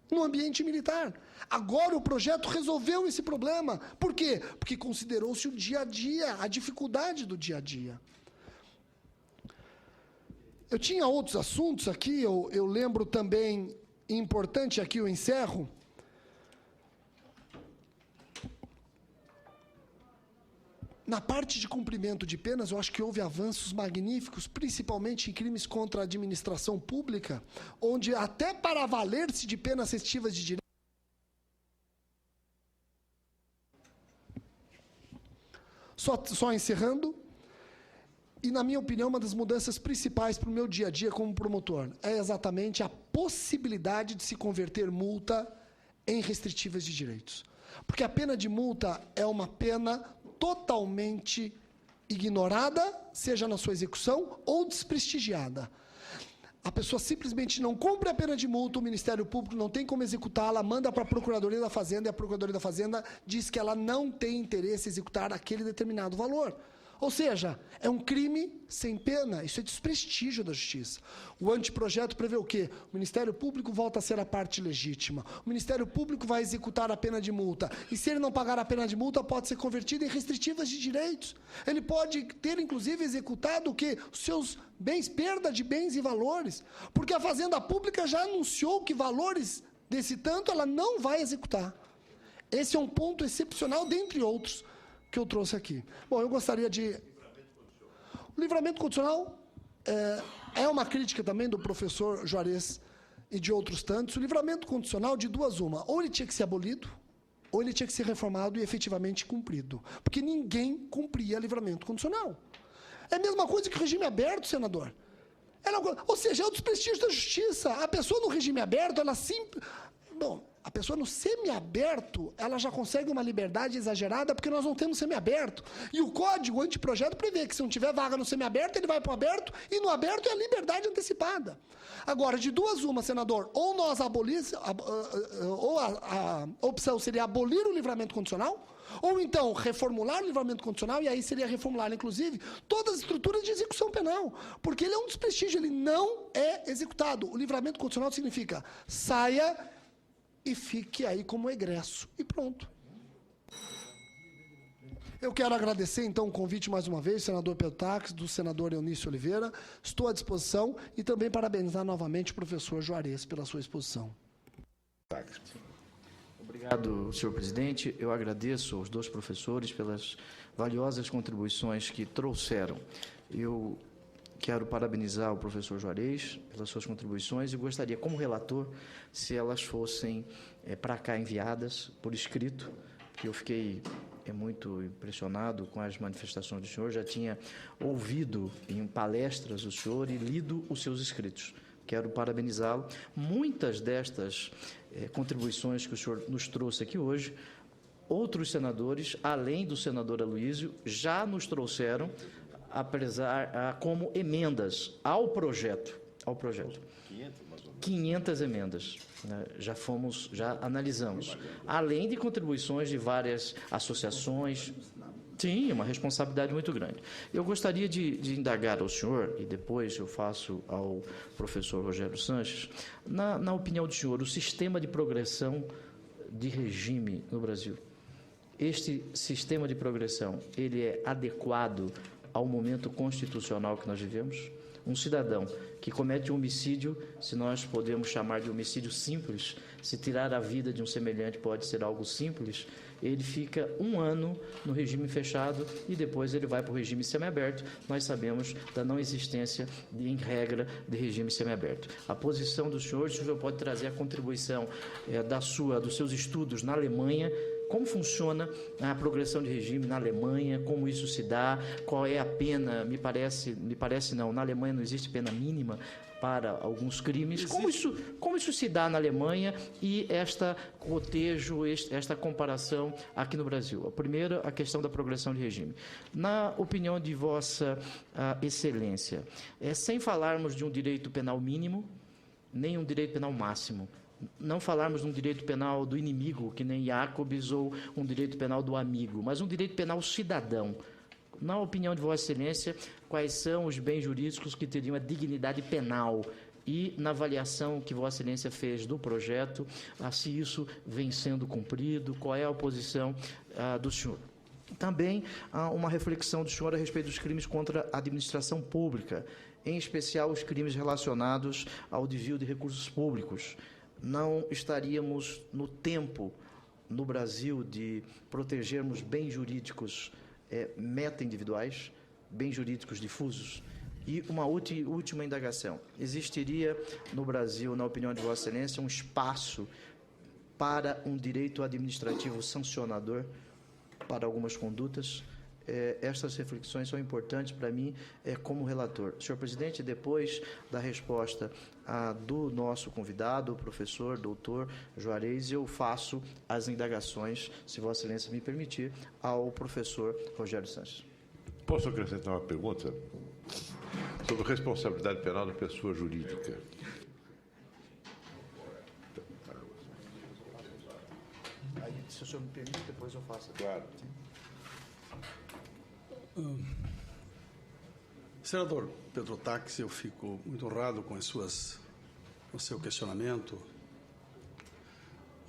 no ambiente militar. Agora o projeto resolveu esse problema. Por quê? Porque considerou-se o dia a dia, a dificuldade do dia a dia. Eu tinha outros assuntos aqui, eu lembro também, importante aqui eu encerro, na parte de cumprimento de penas, eu acho que houve avanços magníficos, principalmente em crimes contra a administração pública, onde até para valer-se de penas restritivas de direito, só encerrando, e na minha opinião, uma das mudanças principais para o meu dia a dia como promotor é exatamente a possibilidade de se converter multa em restritivas de direitos. Porque a pena de multa é uma pena totalmente ignorada, seja na sua execução, ou desprestigiada. A pessoa simplesmente não cumpre a pena de multa, o Ministério Público não tem como executá-la, manda para a Procuradoria da Fazenda, e a Procuradoria da Fazenda diz que ela não tem interesse em executar aquele determinado valor. Ou seja, é um crime sem pena, isso é desprestígio da justiça. O anteprojeto prevê o quê? O Ministério Público volta a ser a parte legítima. O Ministério Público vai executar a pena de multa. E se ele não pagar a pena de multa, pode ser convertido em restritivas de direitos. Ele pode ter, inclusive, executado o quê? Os seus bens, perda de bens e valores. Porque a Fazenda Pública já anunciou que valores desse tanto ela não vai executar. Esse é um ponto excepcional, dentre outros, que eu trouxe aqui. Bom, eu gostaria de... O livramento condicional é uma crítica também do professor Juarez e de outros tantos. O livramento condicional, de duas uma, ou ele tinha que ser abolido, ou ele tinha que ser reformado e efetivamente cumprido. Porque ninguém cumpria livramento condicional. É a mesma coisa que o regime aberto, senador. Ou seja, é o desprestígio da justiça. A pessoa no regime aberto, ela sempre... Bom, a pessoa no semiaberto, ela já consegue uma liberdade exagerada, porque nós não temos semiaberto. E o código, o anteprojeto, prevê que se não tiver vaga no semiaberto, ele vai para o aberto, e no aberto é a liberdade antecipada. Agora, de duas uma, senador, ou nós abolíssemos, ou a opção seria abolir o livramento condicional, ou então reformular o livramento condicional, e aí seria reformular, inclusive, todas as estruturas de execução penal, porque ele é um desprestígio, ele não é executado. O livramento condicional significa saia e fique aí como egresso. E pronto. Eu quero agradecer, então, o convite mais uma vez, senador Pedro Taques, do senador Eunício Oliveira. Estou à disposição e também parabenizar novamente o professor Juarez pela sua exposição. Obrigado, senhor presidente. Eu agradeço aos dois professores pelas valiosas contribuições que trouxeram. Eu quero parabenizar o professor Juarez pelas suas contribuições e gostaria, como relator, se elas fossem para cá enviadas por escrito, porque eu fiquei muito impressionado com as manifestações do senhor, já tinha ouvido em palestras o senhor e lido os seus escritos. Quero parabenizá-lo. Muitas destas contribuições que o senhor nos trouxe aqui hoje, outros senadores, além do senador Aloísio, já nos trouxeram como emendas ao projeto. 500, mais ou menos. 500 emendas. Já analisamos. Além de contribuições de várias associações. Sim, é uma responsabilidade muito grande. Eu gostaria de indagar ao senhor, e depois eu faço ao professor Rogério Sanches, na opinião do senhor, o sistema de progressão de regime no Brasil. Este sistema de progressão, ele é adequado ao momento constitucional que nós vivemos? Um cidadão que comete um homicídio, se nós podemos chamar de homicídio simples, se tirar a vida de um semelhante pode ser algo simples, ele fica 1 ano no regime fechado e depois ele vai para o regime semiaberto. Nós sabemos da não existência, em regra, de regime semiaberto. A posição do senhor, se o senhor pode trazer a contribuição dos seus estudos na Alemanha, como funciona a progressão de regime na Alemanha, como isso se dá, qual é a pena, me parece não, na Alemanha não existe pena mínima para alguns crimes. Como isso se dá na Alemanha e esta cotejo, esta comparação aqui no Brasil? A primeira, a questão da progressão de regime. Na opinião de Vossa Excelência, sem falarmos de um direito penal mínimo, nem um direito penal máximo, não falarmos de um direito penal do inimigo, que nem Jacobs, ou um direito penal do amigo, mas um direito penal cidadão. Na opinião de Vossa Excelência, quais são os bens jurídicos que teriam a dignidade penal? E, na avaliação que Vossa Excelência fez do projeto, se isso vem sendo cumprido, qual é a posição do senhor? Também uma reflexão do senhor a respeito dos crimes contra a administração pública, em especial os crimes relacionados ao desvio de recursos públicos. Não estaríamos no tempo, no Brasil, de protegermos bens jurídicos meta-individuais, bens jurídicos difusos? E uma última indagação. Existiria no Brasil, na opinião de Vossa Excelência, um espaço para um direito administrativo sancionador para algumas condutas? Estas reflexões são importantes para mim como relator. Senhor presidente, depois da resposta do nosso convidado, o professor, doutor Juarez, eu faço as indagações, se Vossa Excelência me permitir, ao professor Rogério Sanches. Posso acrescentar uma pergunta? Sobre responsabilidade penal da pessoa jurídica. Aí, se o senhor me permite, depois eu faço. Claro. Senador Pedro Táxi, eu fico muito honrado com o seu questionamento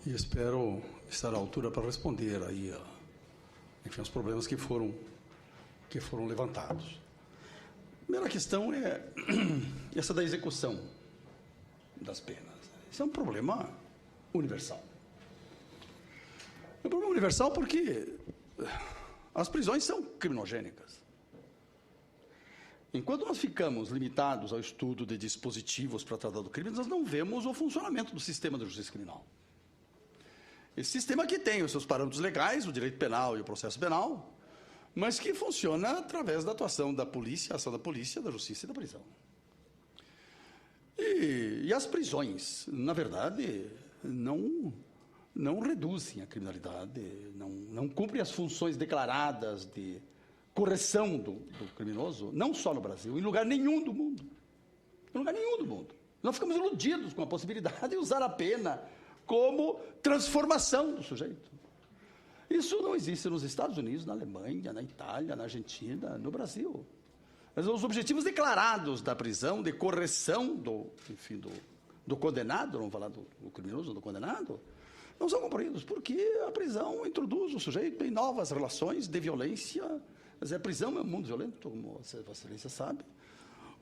e espero estar à altura para responder aí, enfim, os problemas que foram levantados. A primeira questão é essa da execução das penas. Isso é um problema universal. É um problema universal porque as prisões são criminogênicas. Enquanto nós ficamos limitados ao estudo de dispositivos para tratar do crime, nós não vemos o funcionamento do sistema da justiça criminal. Esse sistema que tem os seus parâmetros legais, o direito penal e o processo penal, mas que funciona através da atuação da polícia, ação da polícia, da justiça e da prisão. E as prisões, na verdade, não reduzem a criminalidade, não cumprem as funções declaradas de correção do criminoso, não só no Brasil, em lugar nenhum do mundo. Em lugar nenhum do mundo. Nós ficamos iludidos com a possibilidade de usar a pena como transformação do sujeito. Isso não existe nos Estados Unidos, na Alemanha, na Itália, na Argentina, no Brasil. Mas os objetivos declarados da prisão, de correção do condenado, vamos falar do criminoso, do condenado, não são cumpridos, porque a prisão introduz o sujeito em novas relações de violência. Mas a prisão é um mundo violento, como Vossa Excelência sabe.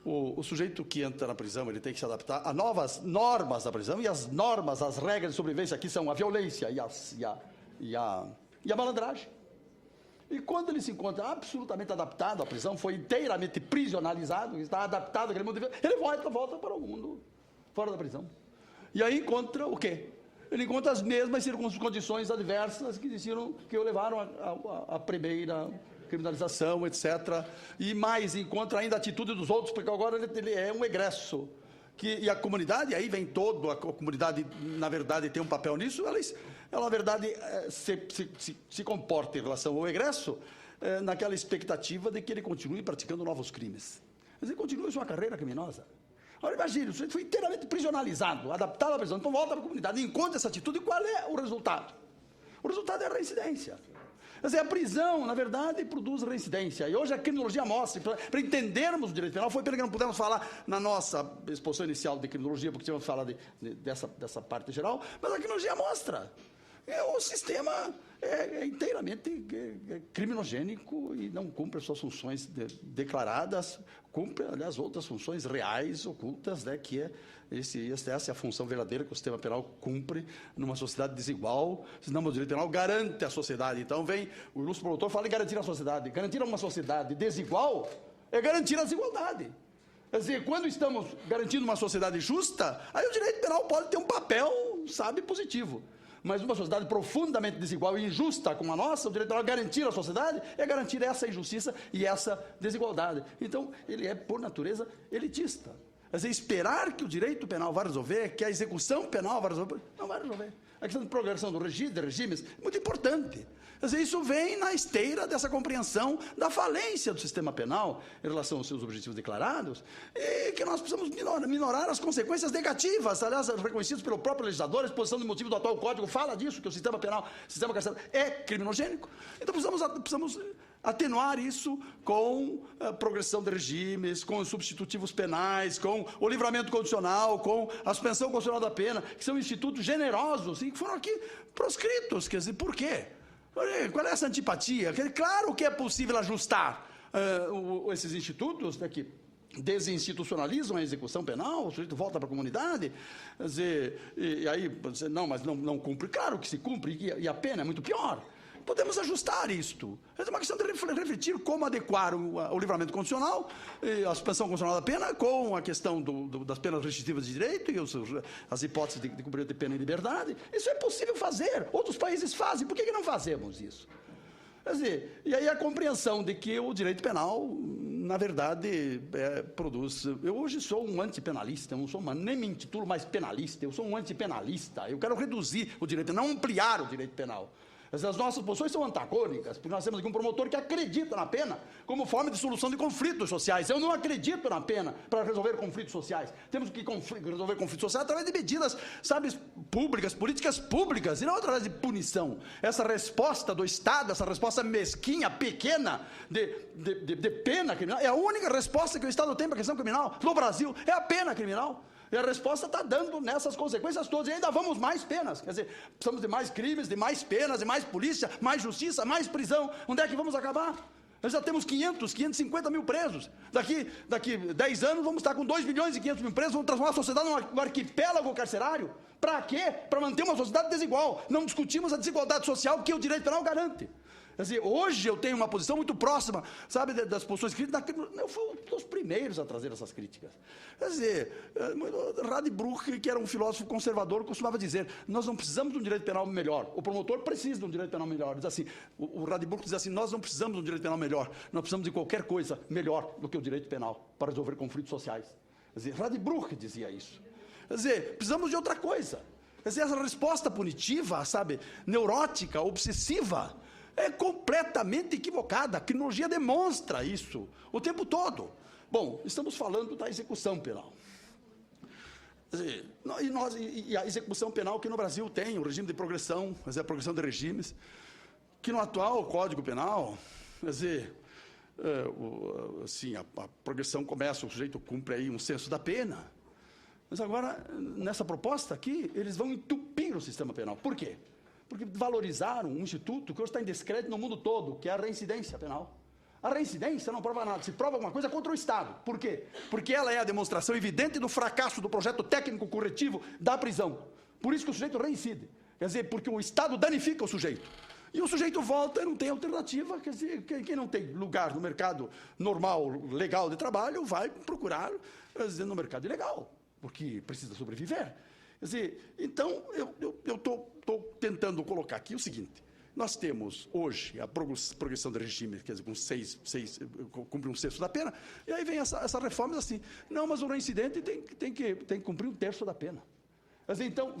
O sujeito que entra na prisão, ele tem que se adaptar a novas normas da prisão, e as normas, as regras de sobrevivência aqui são a violência e a malandragem. E quando ele se encontra absolutamente adaptado à prisão, foi inteiramente prisionalizado, está adaptado àquele mundo de violência, ele volta para o mundo fora da prisão. E aí encontra o quê? Ele encontra as mesmas condições adversas que o levaram à primeira criminalização, etc. E mais, encontra ainda a atitude dos outros, porque agora ele é um egresso. E a comunidade, aí vem a comunidade, na verdade, tem um papel nisso, ela na verdade, se comporta em relação ao egresso naquela expectativa de que ele continue praticando novos crimes. Mas ele continua sua carreira criminosa. Agora imagine, o sujeito foi inteiramente prisionalizado, adaptado à prisão, então volta para a comunidade, encontra essa atitude, e qual é o resultado? O resultado é a reincidência. Quer dizer, a prisão, na verdade, produz reincidência. E hoje a criminologia mostra, para entendermos o direito penal, foi pena que não pudemos falar na nossa exposição inicial de criminologia, porque tínhamos que falar dessa parte geral, mas a criminologia mostra. O sistema é inteiramente criminogênico e não cumpre as suas funções declaradas, cumpre, aliás, outras funções reais, ocultas, né, que essa é a função verdadeira que o sistema penal cumpre numa sociedade desigual, senão o direito penal garante a sociedade. Então vem o ilustre promotor fala em garantir a sociedade. Garantir uma sociedade desigual é garantir a desigualdade. Quer dizer, quando estamos garantindo uma sociedade justa, aí o direito penal pode ter um papel, sabe, positivo. Mas numa sociedade profundamente desigual e injusta como a nossa, o direito penal garantir a sociedade é garantir essa injustiça e essa desigualdade. Então, ele é, por natureza, elitista. Quer dizer, esperar que o direito penal vá resolver, que a execução penal vá resolver, não vai resolver. A questão de progressão de regimes é muito importante. Quer dizer, isso vem na esteira dessa compreensão da falência do sistema penal em relação aos seus objetivos declarados e que nós precisamos minorar as consequências negativas, aliás, reconhecidas pelo próprio legislador. A exposição de motivo do atual Código fala disso, que o sistema penal, sistema carcerário é criminogênico. Então precisamos atenuar isso com a progressão de regimes, com os substitutivos penais, com o livramento condicional, com a suspensão condicional da pena, que são institutos generosos e que foram aqui proscritos. Quer dizer, por quê? Qual é essa antipatia? Claro que é possível ajustar esses institutos, né, que desinstitucionalizam a execução penal, o sujeito volta para a comunidade, quer dizer, e aí, não, mas não cumpre. Claro que se cumpre, e a pena é muito pior. Podemos ajustar isto. É uma questão de refletir como adequar o livramento condicional, a suspensão condicional da pena, com a questão das penas restritivas de direito e as hipóteses de cumprimento de pena em liberdade. Isso é possível fazer. Outros países fazem. Por que não fazemos isso? Quer dizer, e aí a compreensão de que o direito penal, na verdade, produz... Eu hoje sou um antipenalista, eu não sou nem me intitulo mais penalista, eu sou um antipenalista. Eu quero reduzir o direito, não ampliar o direito penal. As nossas posições são antagônicas, porque nós temos aqui um promotor que acredita na pena como forma de solução de conflitos sociais. Eu não acredito na pena para resolver conflitos sociais. Temos que resolver conflitos sociais através de medidas, sabe, públicas, políticas públicas, e não através de punição. Essa resposta do Estado, essa resposta mesquinha, pequena, de pena criminal, é a única resposta que o Estado tem para a questão criminal no Brasil, é a pena criminal. E a resposta está dando nessas consequências todas. E ainda vamos mais penas. Quer dizer, precisamos de mais crimes, de mais penas, de mais polícia, mais justiça, mais prisão. Onde é que vamos acabar? Nós já temos 550 mil presos. Daqui 10 anos vamos estar com 2 milhões e 500 mil presos. Vamos transformar a sociedade num arquipélago carcerário. Para quê? Para manter uma sociedade desigual. Não discutimos a desigualdade social que o direito penal garante. Quer dizer, hoje eu tenho uma posição muito próxima, sabe, das posições críticas. Eu fui um dos primeiros a trazer essas críticas. Quer dizer, Radbruch, que era um filósofo conservador, costumava dizer, nós não precisamos de um direito penal melhor. O promotor precisa de um direito penal melhor. Diz assim, o Radbruch diz assim, nós não precisamos de um direito penal melhor, nós precisamos de qualquer coisa melhor do que o direito penal para resolver conflitos sociais. Quer dizer, Radbruch dizia isso. Quer dizer, precisamos de outra coisa. Quer dizer, essa resposta punitiva, sabe, neurótica, obsessiva, é completamente equivocada. A criminologia demonstra isso o tempo todo. Bom, estamos falando da execução penal. Quer dizer, e a execução penal que no Brasil tem o regime de progressão, quer dizer, a progressão de regimes, que no atual Código Penal, quer dizer, assim, a progressão começa, o sujeito cumpre aí um senso da pena. Mas agora, nessa proposta aqui, eles vão entupir o sistema penal. Por quê? Porque valorizaram um instituto que hoje está em descrédito no mundo todo, que é a reincidência penal. A reincidência não prova nada, se prova alguma coisa contra o Estado. Por quê? Porque ela é a demonstração evidente do fracasso do projeto técnico corretivo da prisão. Por isso que o sujeito reincide. Quer dizer, porque o Estado danifica o sujeito. E o sujeito volta e não tem alternativa. Quer dizer, quem não tem lugar no mercado normal, legal de trabalho, vai procurar, quer dizer, no mercado ilegal, porque precisa sobreviver. Quer dizer, então, eu estou tentando colocar aqui o seguinte, nós temos hoje a progressão de regime, quer dizer, com cumpre um sexto da pena, e aí vem essa reforma assim, não, mas o reincidente tem que cumprir um terço da pena. Quer dizer, então,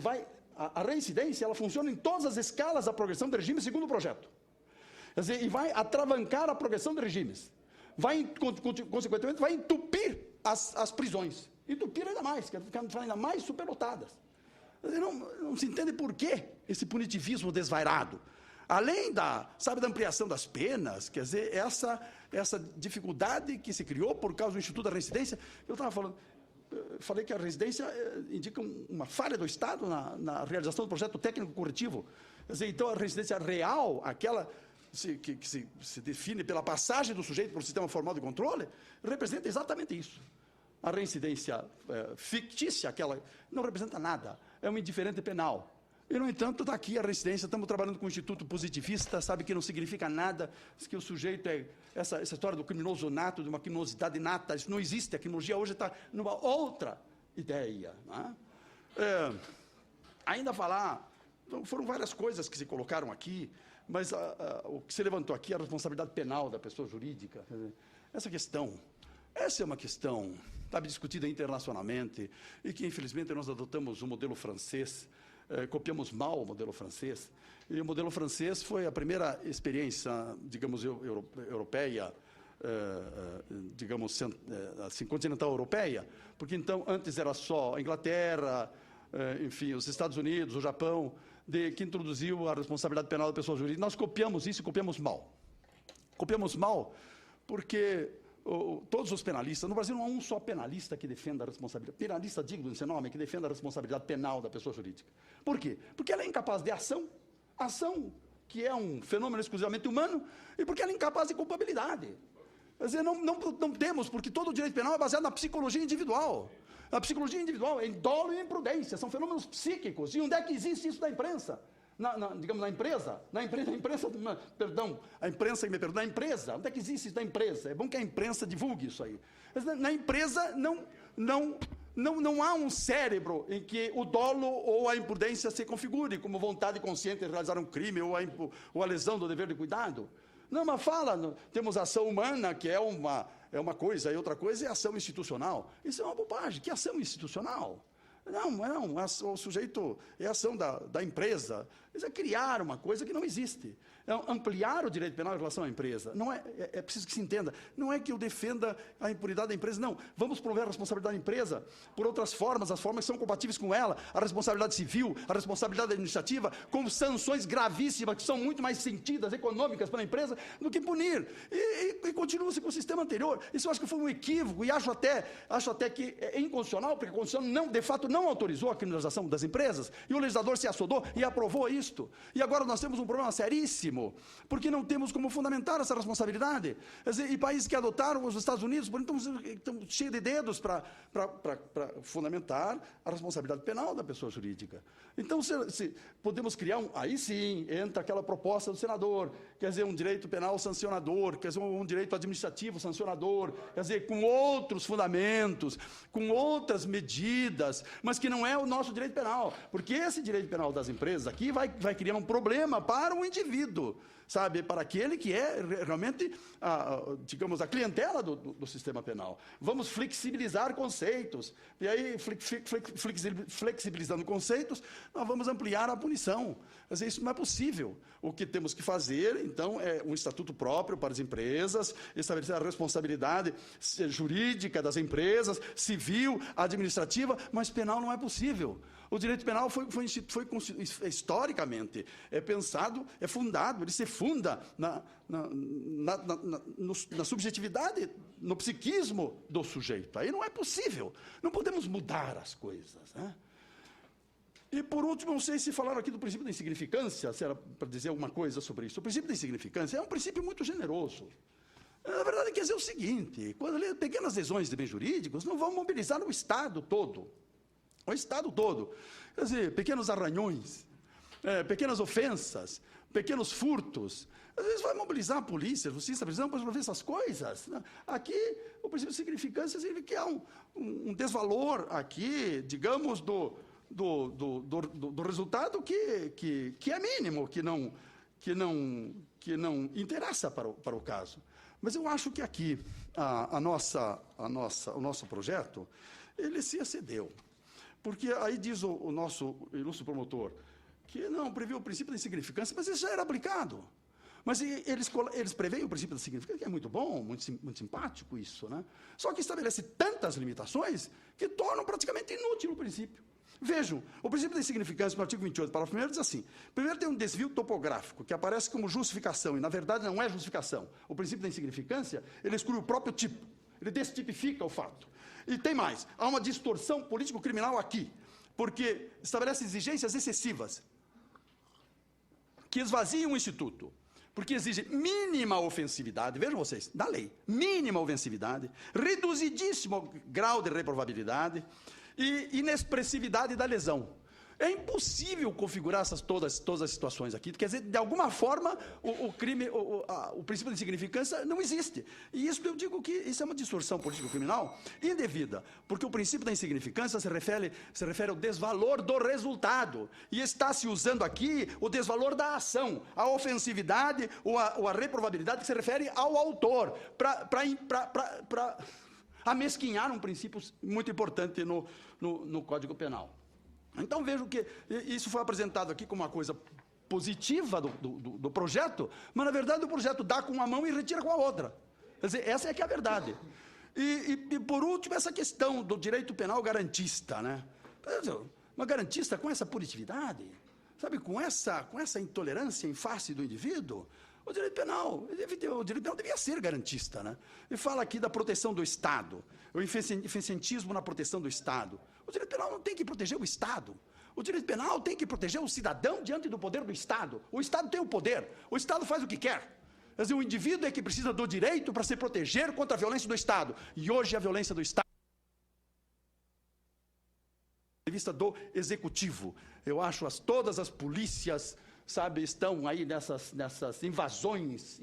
a reincidência, ela funciona em todas as escalas da progressão de regime segundo o projeto. Quer dizer, e vai atravancar a progressão de regimes. Consequentemente, vai entupir as prisões. Entupir ainda mais, quer ficar ainda mais superlotadas. Não se entende por que esse punitivismo desvairado. Além da ampliação das penas, quer dizer, essa dificuldade que se criou por causa do Instituto da Reincidência. Eu falei que a residência indica uma falha do Estado na realização do projeto técnico corretivo. Quer dizer, então, a residência real, aquela que se define pela passagem do sujeito para o sistema formal de controle, representa exatamente isso. A reincidência fictícia, aquela, não representa nada, é um indiferente penal. E, no entanto, está aqui a reincidência, estamos trabalhando com o Instituto Positivista, sabe que não significa nada, que o sujeito é essa história do criminoso nato, de uma criminosidade nata, isso não existe, a criminologia hoje está numa outra ideia. Né? Ainda falar, então, foram várias coisas que se colocaram aqui, mas o que se levantou aqui é a responsabilidade penal da pessoa jurídica. Essa é uma questão, sabe, discutida internacionalmente, e que, infelizmente, nós adotamos o modelo francês, copiamos mal o modelo francês, e o modelo francês foi a primeira experiência, digamos, europeia, digamos, assim, continental europeia, porque, então, antes era só a Inglaterra, enfim, os Estados Unidos, o Japão, que introduziu a responsabilidade penal da pessoa jurídica. Nós copiamos isso e copiamos mal. Copiamos mal porque todos os penalistas, no Brasil não há um só penalista que defenda a responsabilidade, penalista digno desse nome, que defenda a responsabilidade penal da pessoa jurídica. Por quê? Porque ela é incapaz de ação que é um fenômeno exclusivamente humano, e porque ela é incapaz de culpabilidade. Quer dizer, não temos, porque todo o direito penal é baseado na psicologia individual. A psicologia individual é dolo e imprudência, são fenômenos psíquicos. E onde é que existe isso na imprensa? Digamos, na empresa, onde é que existe isso na empresa? É bom que a imprensa divulgue isso aí. Na empresa não há um cérebro em que o dolo ou a imprudência se configure como vontade consciente de realizar um crime ou a lesão do dever de cuidado. Não, mas temos ação humana, que é uma coisa, e outra coisa é ação institucional. Isso é uma bobagem. Que ação institucional? Não, o sujeito é ação da empresa. Isso é criar uma coisa que não existe. É ampliar o direito penal em relação à empresa. Não é preciso que se entenda. Não é que eu defenda a impunidade da empresa, não. Vamos promover a responsabilidade da empresa por outras formas, as formas que são compatíveis com ela, a responsabilidade civil, a responsabilidade administrativa, com sanções gravíssimas, que são muito mais sentidas, econômicas para a empresa, do que punir. E continua-se com o sistema anterior. Isso eu acho que foi um equívoco, e acho até que é inconstitucional, porque a Constituição, de fato, não autorizou a criminalização das empresas, e o legislador se assodou e aprovou isto. E agora nós temos um problema seríssimo, porque não temos como fundamentar essa responsabilidade. Quer dizer, e países que adotaram, os Estados Unidos, estão cheios de dedos para fundamentar a responsabilidade penal da pessoa jurídica. Então, se podemos criar aí sim, entra aquela proposta do senador, quer dizer, um direito penal sancionador, quer dizer, um direito administrativo sancionador, quer dizer, com outros fundamentos, com outras medidas, mas que não é o nosso direito penal, porque esse direito penal das empresas aqui vai criar um problema para o indivíduo, sabe, para aquele que é realmente, digamos, a clientela do sistema penal. Vamos flexibilizar conceitos, e aí, flexibilizando conceitos, nós vamos ampliar a punição. Quer dizer, isso não é possível. O que temos que fazer, então, é um estatuto próprio para as empresas, estabelecer a responsabilidade jurídica das empresas, civil, administrativa, mas penal não é possível. O direito penal foi historicamente pensado, é fundado, ele se funda na subjetividade, no psiquismo do sujeito. Aí não é possível. Não podemos mudar as coisas, né? E, por último, não sei se falaram aqui do princípio da insignificância, se era para dizer alguma coisa sobre isso. O princípio da insignificância é um princípio muito generoso. Na verdade, quer dizer o seguinte: quando pequenas lesões de bens jurídicos não vão mobilizar o Estado todo. O Estado todo. Quer dizer, pequenos arranhões, pequenas ofensas, pequenos furtos. Às vezes vai mobilizar a polícia, a justiça, a prisão para resolver essas coisas. Aqui, o princípio de significância significa que há um desvalor aqui, digamos, do resultado que é mínimo, que não interessa para o caso. Mas eu acho que aqui o nosso projeto, ele se excedeu. Porque aí diz o nosso ilustre promotor que não previu o princípio da insignificância, mas isso já era aplicado. Mas eles preveem o princípio da significância, que é muito bom, muito simpático isso, né? Só que estabelece tantas limitações que tornam praticamente inútil o princípio. Vejam, o princípio da insignificância, no artigo 28, parágrafo 1º, diz assim: primeiro tem um desvio topográfico, que aparece como justificação, e na verdade não é justificação. O princípio da insignificância, ele exclui o próprio tipo, ele destipifica o fato. E tem mais, há uma distorção político-criminal aqui, porque estabelece exigências excessivas, que esvaziam o Instituto, porque exige mínima ofensividade, vejam vocês, da lei, mínima ofensividade, reduzidíssimo grau de reprovabilidade e inexpressividade da lesão. É impossível configurar todas as situações aqui. Quer dizer, de alguma forma, o princípio de insignificância não existe. E isso eu digo que isso é uma distorção político-criminal indevida, porque o princípio da insignificância se refere ao desvalor do resultado. E está se usando aqui o desvalor da ação, a ofensividade ou a reprovabilidade que se refere ao autor, para amesquinhar um princípio muito importante no Código Penal. Então, vejo que isso foi apresentado aqui como uma coisa positiva do projeto, mas, na verdade, o projeto dá com uma mão e retira com a outra. Quer dizer, essa é que é a verdade. E por último, essa questão do direito penal garantista, né? Uma garantista com essa punitividade, sabe, com essa intolerância em face do indivíduo. O direito penal devia ser garantista, né? Ele fala aqui da proteção do Estado, o eficientismo na proteção do Estado. O direito penal não tem que proteger o Estado. O direito penal tem que proteger o cidadão diante do poder do Estado. O Estado tem o poder, o Estado faz o que quer. Quer dizer, o indivíduo é que precisa do direito para se proteger contra a violência do Estado. E hoje a violência do Estado, do ponto de vista do Executivo, eu acho todas as polícias, sabe, estão aí nessas invasões,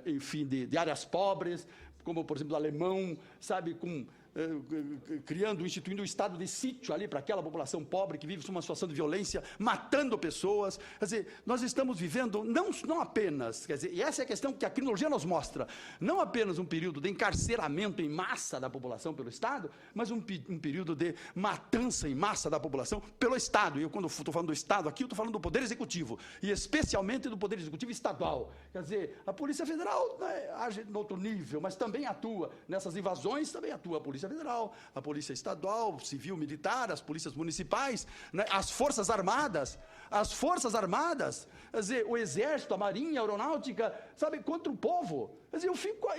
enfim, de áreas pobres, como, por exemplo, o alemão, sabe, instituindo um estado de sítio ali para aquela população pobre que vive uma situação de violência, matando pessoas. Quer dizer, nós estamos vivendo não apenas, quer dizer, e essa é a questão que a criminologia nos mostra, não apenas um período de encarceramento em massa da população pelo Estado, mas um período de matança em massa da população pelo Estado. E eu, quando estou falando do Estado aqui, eu estou falando do Poder Executivo, e especialmente do Poder Executivo estadual. Quer dizer, a Polícia Federal, né, age em outro nível, mas também atua nessas invasões, também atua a Polícia Federal, a Polícia Estadual, Civil, Militar, as polícias municipais, né, as Forças Armadas, quer dizer, o Exército, a Marinha, a Aeronáutica, sabe, contra o povo. Quer dizer, eu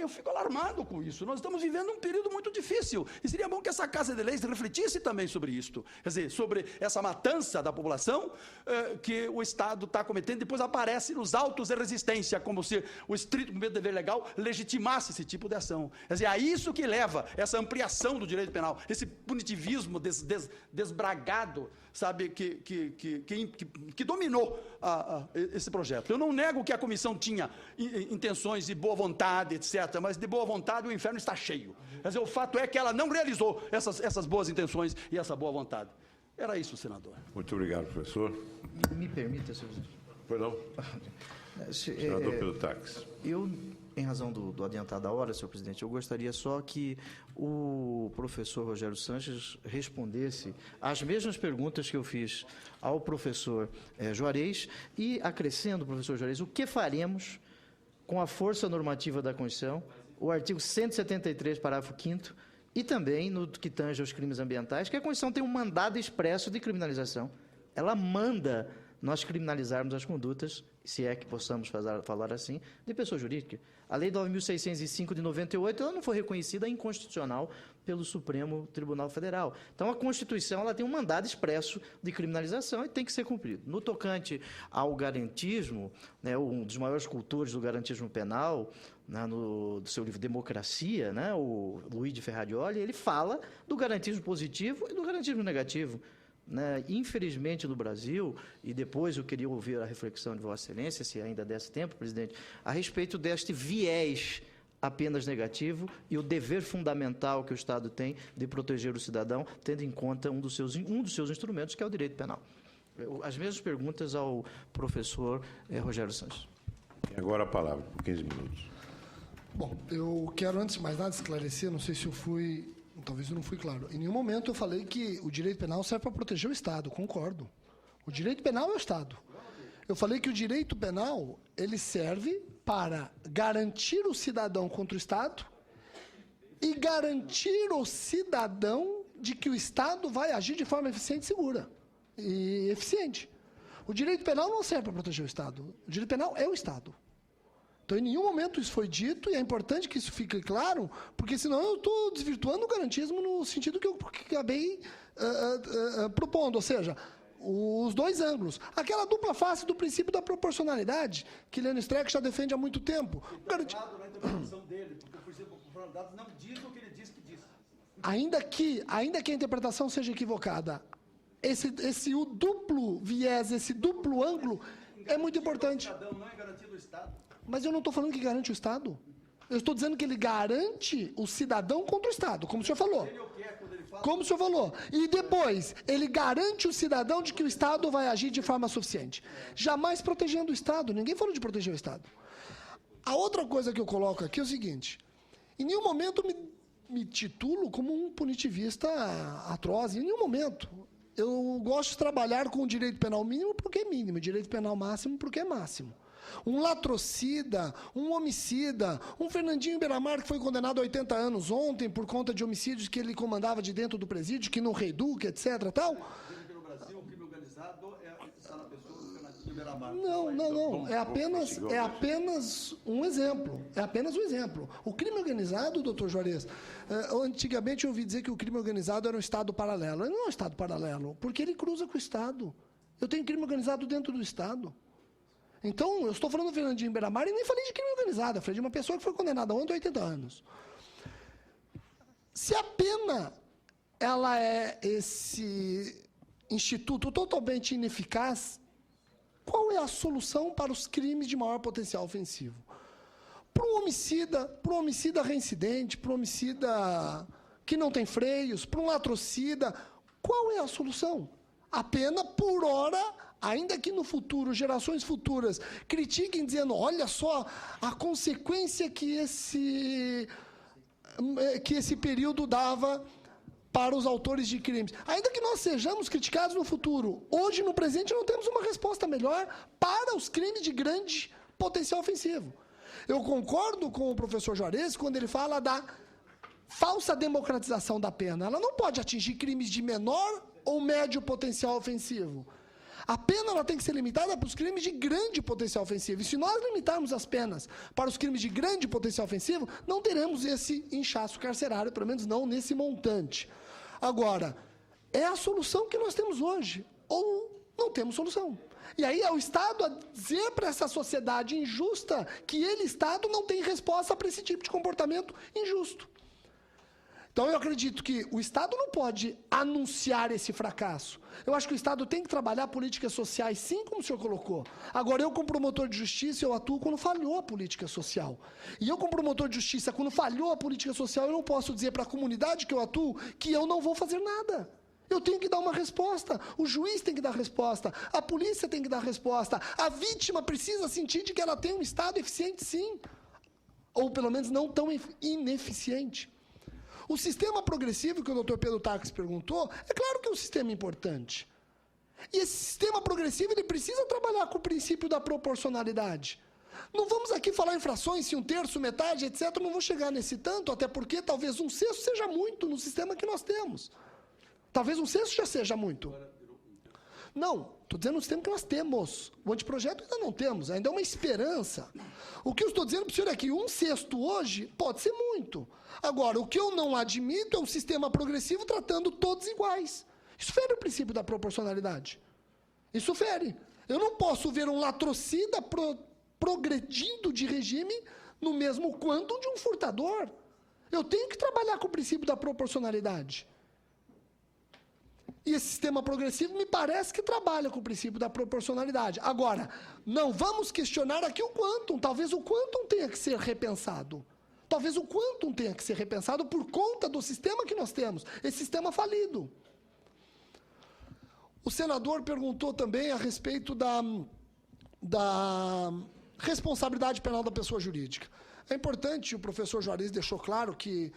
fico alarmado com isso. Nós estamos vivendo um período muito difícil, e seria bom que essa Casa de Leis refletisse também sobre isto, quer dizer, sobre essa matança da população que o Estado está cometendo. Depois aparece nos autos de resistência, como se o estrito cumprimento do dever legal legitimasse esse tipo de ação. Quer dizer, é isso que leva essa ampliação do direito penal, esse punitivismo desbragado, sabe, que dominou esse projeto. Eu não nego que a comissão tinha intenções de boa vontade, etc., mas de boa vontade o inferno está cheio. Quer dizer, o fato é que ela não realizou essas boas intenções e essa boa vontade. Era isso, senador. Muito obrigado, professor. Me permita, senhor presidente. Pois não? Senador Pedro Taques. Eu, em razão do adiantar da hora, senhor presidente, eu gostaria só que o professor Rogério Sanches respondesse as mesmas perguntas que eu fiz ao professor Juarez e acrescendo, professor Juarez, o que faremos com a força normativa da Constituição, o artigo 173, parágrafo 5º, e também no que tange aos crimes ambientais, que a Constituição tem um mandado expresso de criminalização. Ela manda nós criminalizarmos as condutas, se é que possamos falar assim, de pessoa jurídica. A Lei 9.605 de 98, ela não foi reconhecida inconstitucional pelo Supremo Tribunal Federal. Então, a Constituição ela tem um mandado expresso de criminalização e tem que ser cumprido. No tocante ao garantismo, né, um dos maiores cultores do garantismo penal, né, do seu livro Democracia, né, o Luigi Ferrarioli, ele fala do garantismo positivo e do garantismo negativo. Né? Infelizmente, no Brasil, e depois eu queria ouvir a reflexão de Vossa Excelência, se ainda desse tempo, presidente, a respeito deste viés apenas negativo e o dever fundamental que o Estado tem de proteger o cidadão, tendo em conta um dos seus instrumentos, que é o direito penal. As mesmas perguntas ao professor Rogério Sanches. E agora a palavra, por 15 minutos. Bom, eu quero, antes de mais nada, esclarecer, não sei se eu fui... Talvez eu não fui claro. Em nenhum momento eu falei que o direito penal serve para proteger o Estado, concordo. O direito penal é o Estado. Eu falei que o direito penal ele serve para garantir o cidadão contra o Estado e garantir o cidadão de que o Estado vai agir de forma eficiente e segura. E eficiente. O direito penal não serve para proteger o Estado. O direito penal é o Estado. Então, em nenhum momento isso foi dito, e é importante que isso fique claro, porque senão eu estou desvirtuando o garantismo no sentido que eu acabei propondo, ou seja, os dois ângulos. Aquela dupla face do princípio da proporcionalidade, que Leandro Streck já defende há muito tempo. Na interpretação dele, porque o princípio da proporcionalidade não diz o que ele diz que diz. Ainda que a interpretação seja equivocada, esse duplo viés, esse duplo ângulo é muito importante. Não é garantia do Estado. Mas eu não estou falando que garante o Estado. Eu estou dizendo que ele garante o cidadão contra o Estado, como o senhor falou. Como o senhor falou. E depois, ele garante o cidadão de que o Estado vai agir de forma suficiente. Jamais protegendo o Estado. Ninguém falou de proteger o Estado. A outra coisa que eu coloco aqui é o seguinte. Em nenhum momento me titulo como um punitivista atroz. Em nenhum momento. Eu gosto de trabalhar com o direito penal mínimo porque é mínimo, direito penal máximo porque é máximo. Um latrocida, um homicida, um Fernandinho Beiramar que foi condenado a 80 anos ontem por conta de homicídios que ele comandava de dentro do presídio, que não reeduca, etc. Tal. No Brasil, o crime organizado está na pessoa do Fernandinho Beiramar. Não. É apenas um exemplo. É apenas um exemplo. O crime organizado, doutor Juarez, antigamente eu ouvi dizer que o crime organizado era um Estado paralelo. Ele não é um Estado paralelo, porque ele cruza com o Estado. Eu tenho crime organizado dentro do Estado. Então, eu estou falando do Fernandinho Beiramar e nem falei de crime organizado. Eu falei de uma pessoa que foi condenada ontem a 80 anos. Se a pena ela é esse instituto totalmente ineficaz, qual é a solução para os crimes de maior potencial ofensivo? Para um homicida reincidente, para um homicida que não tem freios, para um latrocida, qual é a solução? A pena, por hora, ainda que no futuro, gerações futuras, critiquem dizendo, olha só a consequência que esse período dava para os autores de crimes. Ainda que nós sejamos criticados no futuro, hoje, no presente, não temos uma resposta melhor para os crimes de grande potencial ofensivo. Eu concordo com o professor Juarez quando ele fala da falsa democratização da pena. Ela não pode atingir crimes de menor ou médio potencial ofensivo. A pena ela tem que ser limitada para os crimes de grande potencial ofensivo. E se nós limitarmos as penas para os crimes de grande potencial ofensivo, não teremos esse inchaço carcerário, pelo menos não nesse montante. Agora, é a solução que nós temos hoje, ou não temos solução. E aí é o Estado a dizer para essa sociedade injusta que ele, Estado, não tem resposta para esse tipo de comportamento injusto. Então, eu acredito que o Estado não pode anunciar esse fracasso. Eu acho que o Estado tem que trabalhar políticas sociais, sim, como o senhor colocou. Agora, eu, como promotor de justiça, eu atuo quando falhou a política social. E eu, como promotor de justiça, quando falhou a política social, eu não posso dizer para a comunidade que eu atuo que eu não vou fazer nada. Eu tenho que dar uma resposta, o juiz tem que dar resposta, a polícia tem que dar resposta, a vítima precisa sentir de que ela tem um Estado eficiente, sim. Ou, pelo menos, não tão ineficiente. O sistema progressivo que o doutor Pedro Taques perguntou, é claro que é um sistema importante. E esse sistema progressivo ele precisa trabalhar com o princípio da proporcionalidade. Não vamos aqui falar em frações, se um terço, metade, etc. Não vou chegar nesse tanto, até porque talvez um sexto seja muito no sistema que nós temos. Talvez um sexto já seja muito. Não, estou dizendo no sistema que nós temos. O anteprojeto ainda não temos, ainda é uma esperança. O que eu estou dizendo para o senhor é que um sexto hoje pode ser muito. Agora, o que eu não admito é um sistema progressivo tratando todos iguais. Isso fere o princípio da proporcionalidade. Isso fere. Eu não posso ver um latrocida progredindo de regime no mesmo quantum de um furtador. Eu tenho que trabalhar com o princípio da proporcionalidade. E esse sistema progressivo me parece que trabalha com o princípio da proporcionalidade. Agora, não vamos questionar aqui o quantum. Talvez o quantum tenha que ser repensado. Talvez o quantum tenha que ser repensado por conta do sistema que nós temos. Esse sistema falido. O senador perguntou também a respeito da responsabilidade penal da pessoa jurídica. É importante, o professor Juarez deixou claro que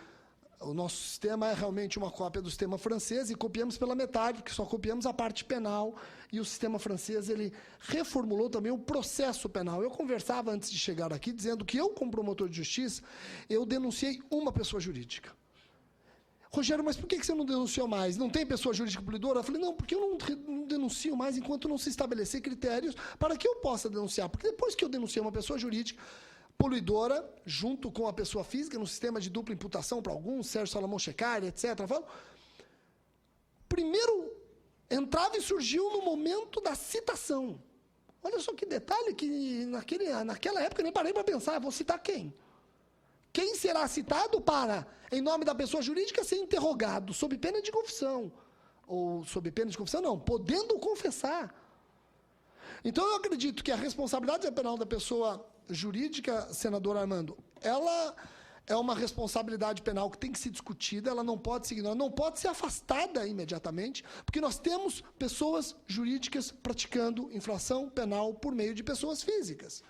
O nosso sistema é realmente uma cópia do sistema francês e copiamos pela metade, porque só copiamos a parte penal, e o sistema francês ele reformulou também o processo penal. Eu conversava antes de chegar aqui, dizendo que eu, como promotor de justiça, eu denunciei uma pessoa jurídica. Rogério, mas por que você não denunciou mais? Não tem pessoa jurídica poluidora? Eu falei, não, porque eu não denuncio mais enquanto não se estabelecer critérios para que eu possa denunciar. Porque depois que eu denunciei uma pessoa jurídica poluidora, junto com a pessoa física, no sistema de dupla imputação para alguns, Sérgio Salomão Checari, etc., primeiro entrava e surgiu no momento da citação. Olha só que detalhe, que naquela época eu nem parei para pensar, vou citar quem? Quem será citado para, em nome da pessoa jurídica, ser interrogado, sob pena de confissão? Ou sob pena de confissão, não, podendo confessar. Então, eu acredito que a responsabilidade penal da pessoa jurídica, senador Armando, ela é uma responsabilidade penal que tem que ser discutida, ela não pode ser ignorada, não pode ser afastada imediatamente, porque nós temos pessoas jurídicas praticando infração penal por meio de pessoas físicas.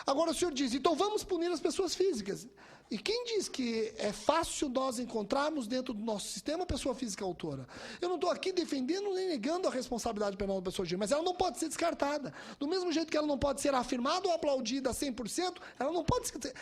Agora o senhor diz, então vamos punir as pessoas físicas. E quem diz que é fácil nós encontrarmos dentro do nosso sistema a pessoa física autora? Eu não estou aqui defendendo nem negando a responsabilidade penal da pessoa jurídica, mas ela não pode ser descartada. Do mesmo jeito que ela não pode ser afirmada ou aplaudida 100%, ela não pode ser...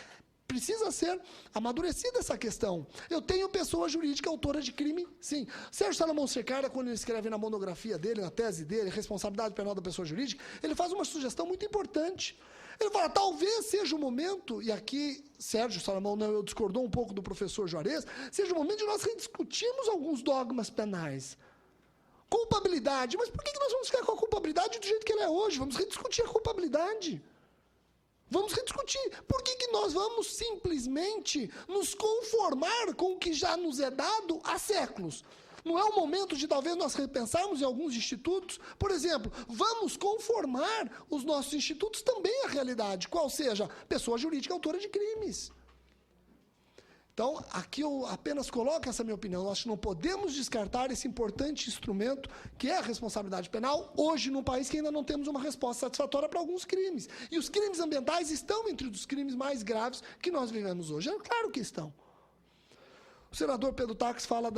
Precisa ser amadurecida essa questão. Eu tenho pessoa jurídica autora de crime, sim. Sérgio Salomão Checari, quando ele escreve na monografia dele, na tese dele, responsabilidade penal da pessoa jurídica, ele faz uma sugestão muito importante. Ele fala, talvez seja o momento, e aqui Sérgio Salomão eu discordou um pouco do professor Juarez, seja o momento de nós rediscutirmos alguns dogmas penais. Culpabilidade, mas por que nós vamos ficar com a culpabilidade do jeito que ela é hoje? Vamos rediscutir a culpabilidade. Vamos rediscutir. Por que nós vamos simplesmente nos conformar com o que já nos é dado há séculos? Não é o momento de talvez nós repensarmos em alguns institutos? Por exemplo, vamos conformar os nossos institutos também à realidade, qual seja, pessoa jurídica autora de crimes. Então, aqui eu apenas coloco essa minha opinião. Nós não podemos descartar esse importante instrumento que é a responsabilidade penal, hoje num país que ainda não temos uma resposta satisfatória para alguns crimes. E os crimes ambientais estão entre os crimes mais graves que nós vivemos hoje. É claro que estão. O senador Pedro Taques fala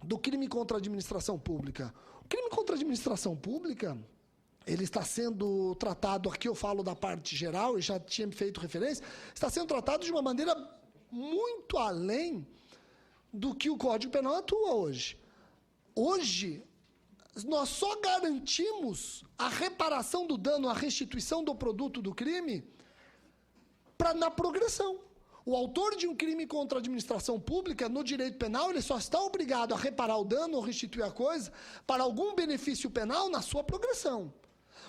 do crime contra a administração pública. O crime contra a administração pública, ele está sendo tratado, aqui eu falo da parte geral, e já tinha feito referência, está sendo tratado de uma maneira muito além do que o Código Penal atua hoje. Hoje, nós só garantimos a reparação do dano, a restituição do produto do crime na progressão. O autor de um crime contra a administração pública, no direito penal, ele só está obrigado a reparar o dano ou restituir a coisa para algum benefício penal na sua progressão.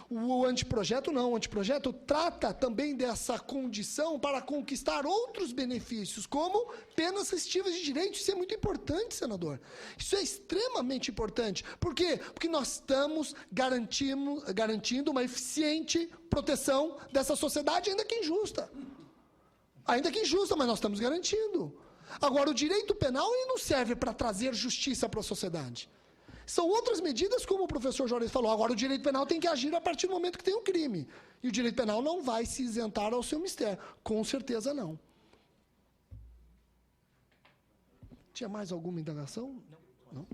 O anteprojeto não, o anteprojeto trata também dessa condição para conquistar outros benefícios, como penas restritivas de direito. Isso é muito importante, senador. Isso é extremamente importante. Por quê? Porque nós estamos garantindo uma eficiente proteção dessa sociedade, ainda que injusta. Ainda que injusta, mas nós estamos garantindo. Agora, o direito penal ele não serve para trazer justiça para a sociedade. São outras medidas, como o professor Juarez falou. Agora, o direito penal tem que agir a partir do momento que tem um crime. E o direito penal não vai se isentar ao seu mistério. Com certeza, não. Tinha mais alguma indagação? Não.